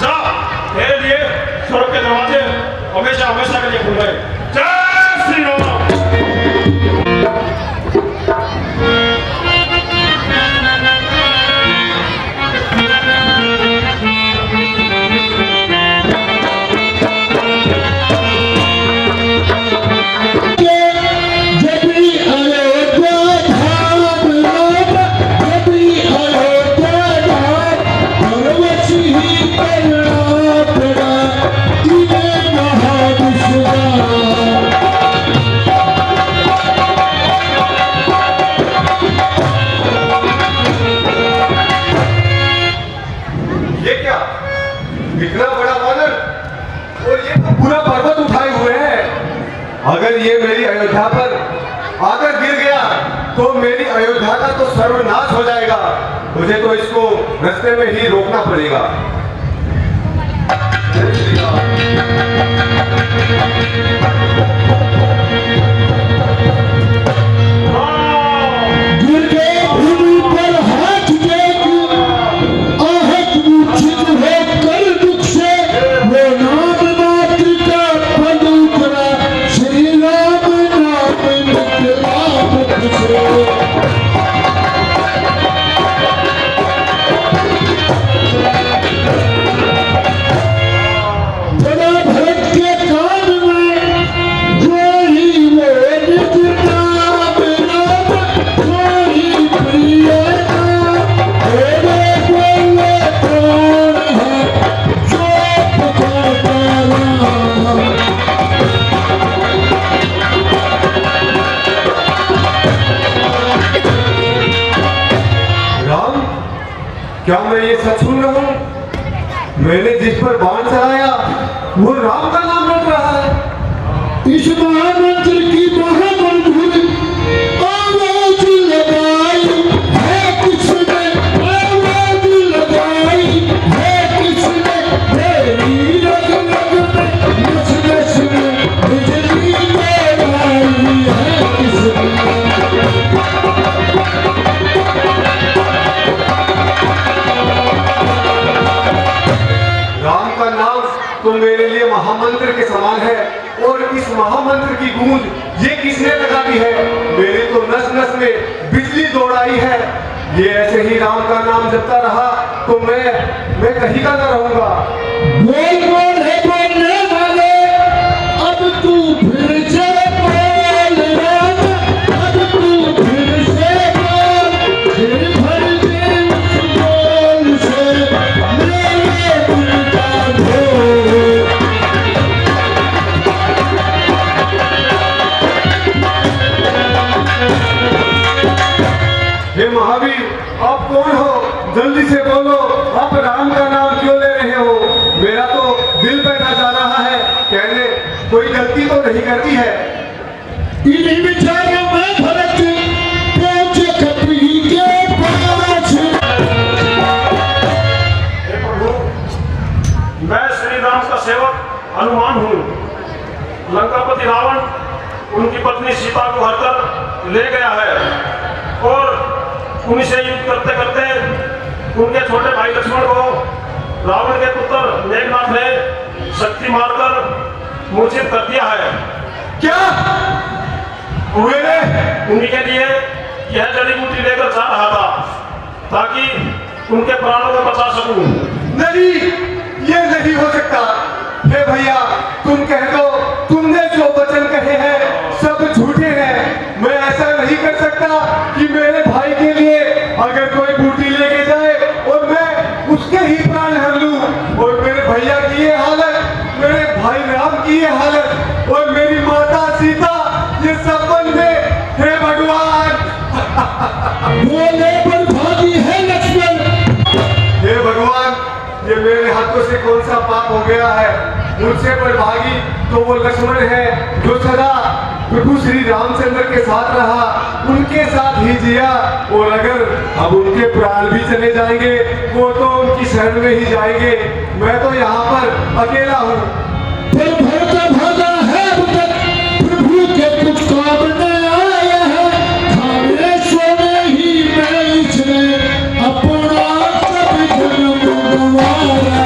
जा, तेरे लिए स्वर्ग के दरवाजे हमेशा हमेशा के लिए खुल गए। जय श्री राम। इतना बड़ा वानर और ये तो पूरा पर्वत उठाए हुए हैं। अगर ये मेरी अयोध्या पर आकर गिर गया तो मेरी अयोध्या का तो सर्वनाश हो जाएगा। मुझे तो इसको रास्ते में ही रोकना पड़ेगा। क्या मैं ये सच सुन रहा हूँ? मैंने जिस पर बाण चलाया वो राम का नाम रट रहा है। इस महामंत्र की महामंत्र आवाज लगाई है किसने, आवाज लगाई है किसने, तेरी रग रग में नस नस में बिजली लगाई है किसने। राम का नाम तो मेरे लिए महामंत्र के समान है और इस महामंत्र की गूंज ये किसने लगा दी है? मेरी तो नस नस में बिजली दौड़ाई है। ये ऐसे ही राम का नाम जपता रहा तो मैं कहीं का न रहूंगा। बोल बोल है बोलने वाले, अब तू फिर से बोल राम, अब तू फिर से बोल, फिर भर दे उस बोल से मेरे दिल का ढोल। कौन हो? जल्दी से बोलो, आप राम का नाम क्यों ले रहे हो? मेरा तो दिल बैठा जा रहा है। कहने कोई गलती तो नहीं करती है? इन्हीं विचारों में भरत पहुंचे कपी के पास। हे प्रभु, मैं श्री राम का सेवक हनुमान हूँ। लंकापति रावण उनकी पत्नी सीता को हरकर ले गया है और उन्हीं से युद्ध करते करते उनके छोटे भाई लक्ष्मण को रावण के पुत्र मेघनाथ ने शक्ति मारकर मूर्छित कर दिया है। क्या हुए रे? उन्हीं के लिए यह जड़ी बूटी लेकर जा रहा था ताकि उनके प्राणों को बचा सकूं। नहीं, ये नहीं हो सकता। हे भैया, तुम कह दो, तुमने जो वचन कहे हैं सब झूठे हैं। मैं ऐसा नहीं कर सकता कि मेरे भाई के लिए अगर कोई बूटी लेके जाए और मैं उसके ही प्राण हर लूं। और मेरे भैया की ये हालत, मेरे भाई राम की ये हालत और मेरी माता सीता, ये सब बन गए। हे भगवान! बोले पर भागी है लक्ष्मण। हे भगवान, ये मेरे हाथों से कौन सा पाप हो गया है? मुझसे पर भागी तो वो लक्ष्मण है जो सदा प्रभु श्री रामचंद्र के साथ रहा, उनके साथ ही जिया। और अगर अब उनके प्राण भी चले जाएंगे, वो तो उनकी शरण में ही जाएंगे। मैं तो यहाँ पर अकेला हूँ। फिर भागा भागा है प्रभु के कुछ काम न आया है। खाने सोने ही में इसने अपना सब जन्म गंवाया।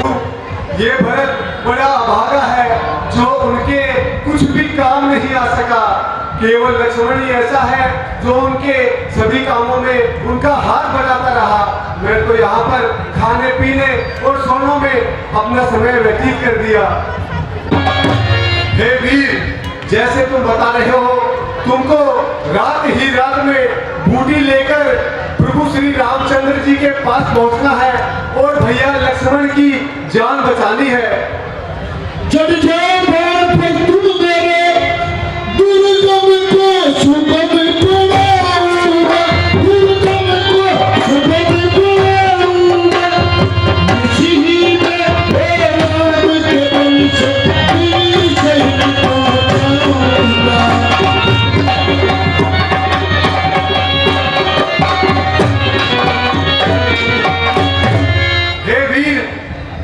ये भरत बड़ा अभागा है जो उनके कुछ भी काम नहीं आ सका। केवल लक्ष्मण ही ऐसा है जो उनके सभी कामों में उनका हाथ बढ़ाता रहा। मैं तो यहाँ पर खाने पीने और सोने में अपना समय व्यतीत कर दिया। हे वीर, जैसे तुम बता रहे हो, तुमको रात ही रात में बूटी लेकर प्रभु श्री रामचंद्र जी के पास पहुंचना है और भैया लक्ष्मण की जान बचानी है। चढ़ जाओ बाण पे तुम मेरे, दुर्गम को सुगम बनाऊंगा, दुर्गम को सुगम बनाऊंगा। इसी में राम के वंश की सही पहुंचाऊंगा। हे वीर,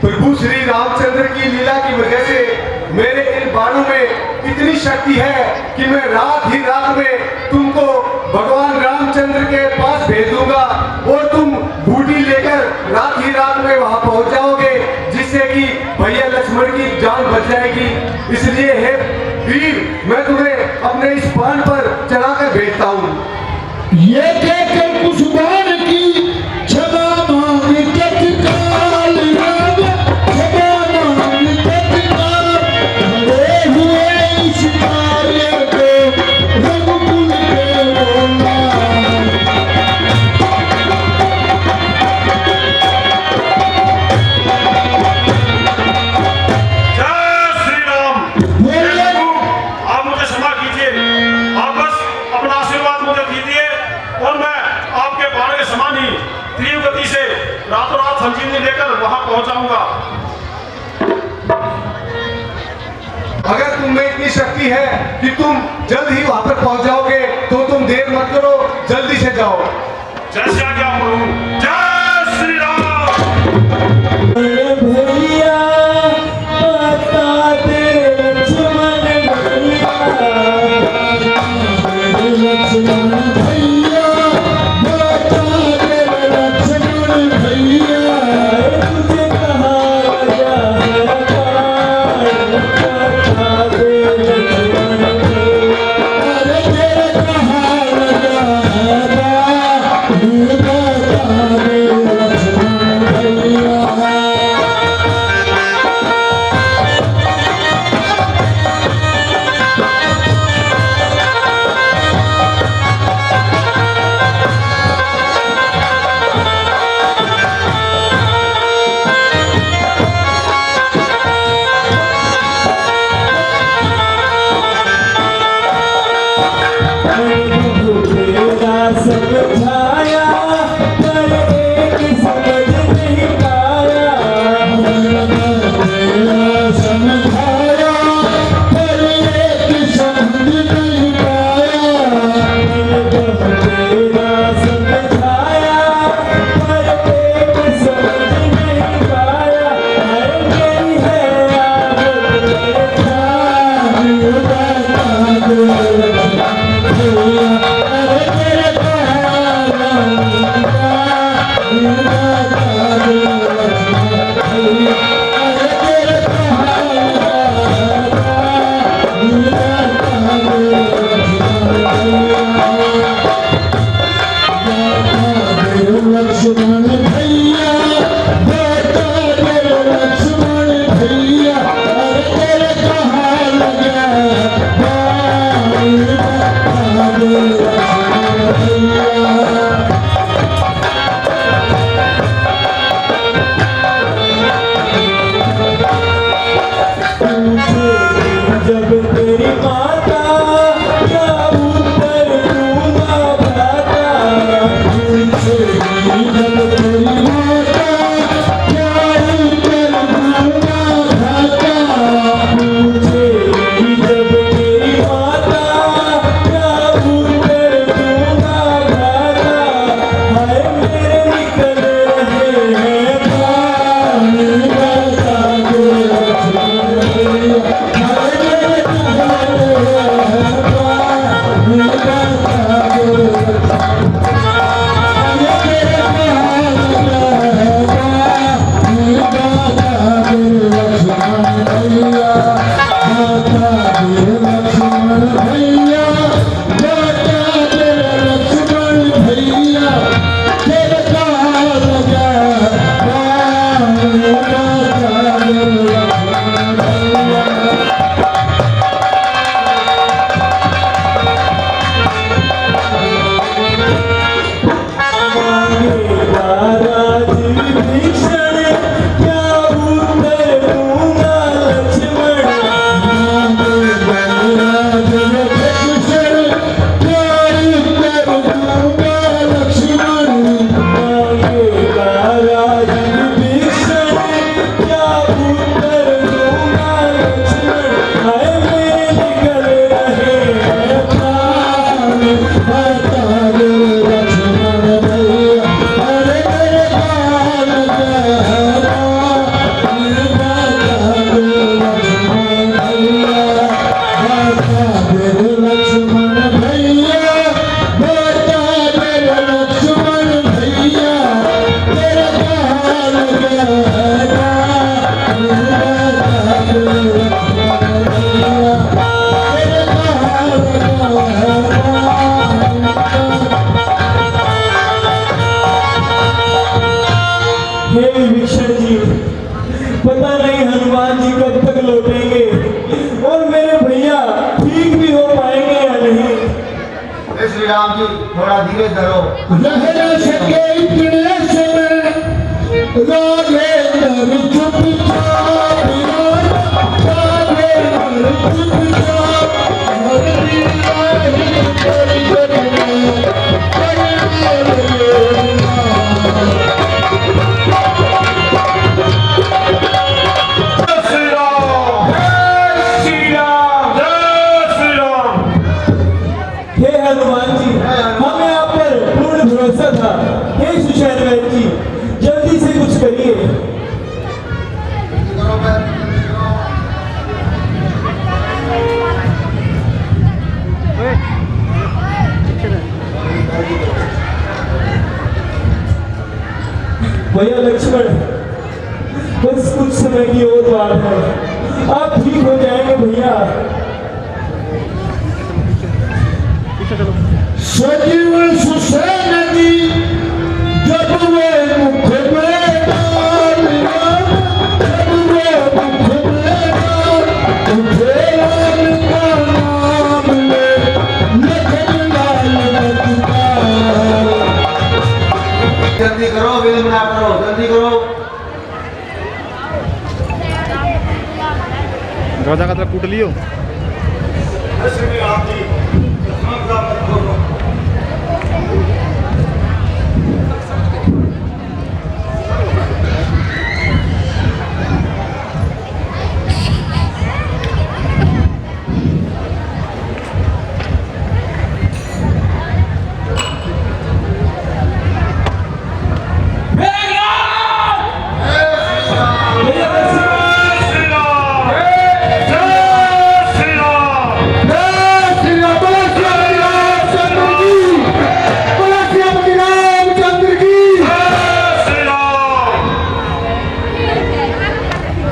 प्रभु श्री रामचंद्र की लीला की वजह से मेरे इन बाणों में इतनी शक्ति है कि मैं रात ही रात में तुमको भगवान रामचंद्र के पास भेज दूंगा और तुम बूटी लेकर रात ही रात में वहां पहुंच जाओगे, जिससे कि भैया लक्ष्मण की जान बच जाएगी। इसलिए हे वीर, मैं तुम्हें अपने इस बाण पर चढ़ाकर भेजता हूँ। ये कहकर कुछ बाण की क्षमा मांग तत्काल राम, क्षमा मांग तत्काल। खड़े हुए इस कार्य को रघुकुल के बोला। जय श्री राम। हे प्रभु, आप मुझे क्षमा कीजिए। आप बस अपना आशीर्वाद मुझे दीजिए और मैं आपके बाण के समान ही तीव्र गति से रातों रात संजीवनी लेकर वहां पहुंच जाऊंगा। अगर तुम में इतनी शक्ति है कि तुम जल्द ही वहां पर पहुंच जाओगे तो तुम देर मत करो, जल्दी से जाओ। जैसे आज्ञा प्रभु। जय श्री राम। भैया बता दे लक्ष्मण भैया, लक्ष्मण भैया बता दे लक्ष्मण भैया। तुझे कहा राजा है बता दे लक्ष्मण भैया। अरे तेरे कहा लगा है बता दे लक्ष्मण भैया। तेरा समझाया पर हे विभीषण जी, पता नहीं हनुमान जी कब तक लौटेंगे और मेरे भैया ठीक भी हो पाएंगे या नहीं। श्री राम जी थोड़ा धीरे धरो। रह न सके इतने समय राघेंद्र चुपचाप, राघेंद्र चुपचाप, हरि राही करी जगने हे हनुमान जी, हमें आप पर पूर्ण भरोसा था। हे सुशैलवैद्य जी, जल्दी से कुछ करिए। भैया लक्ष्मण, बस कुछ समय की और बात है, आप ठीक हो जाएंगे भैया। सजीव सुसैन जी जब वे मुख में डाल, जब वे मुख में डाल, उठे राम का नाम ले, लखन लाल बदकार। जल्दी करो, विलंब ना करो, जल्दी करो। रोजा का कुट लियो। श्री राम जी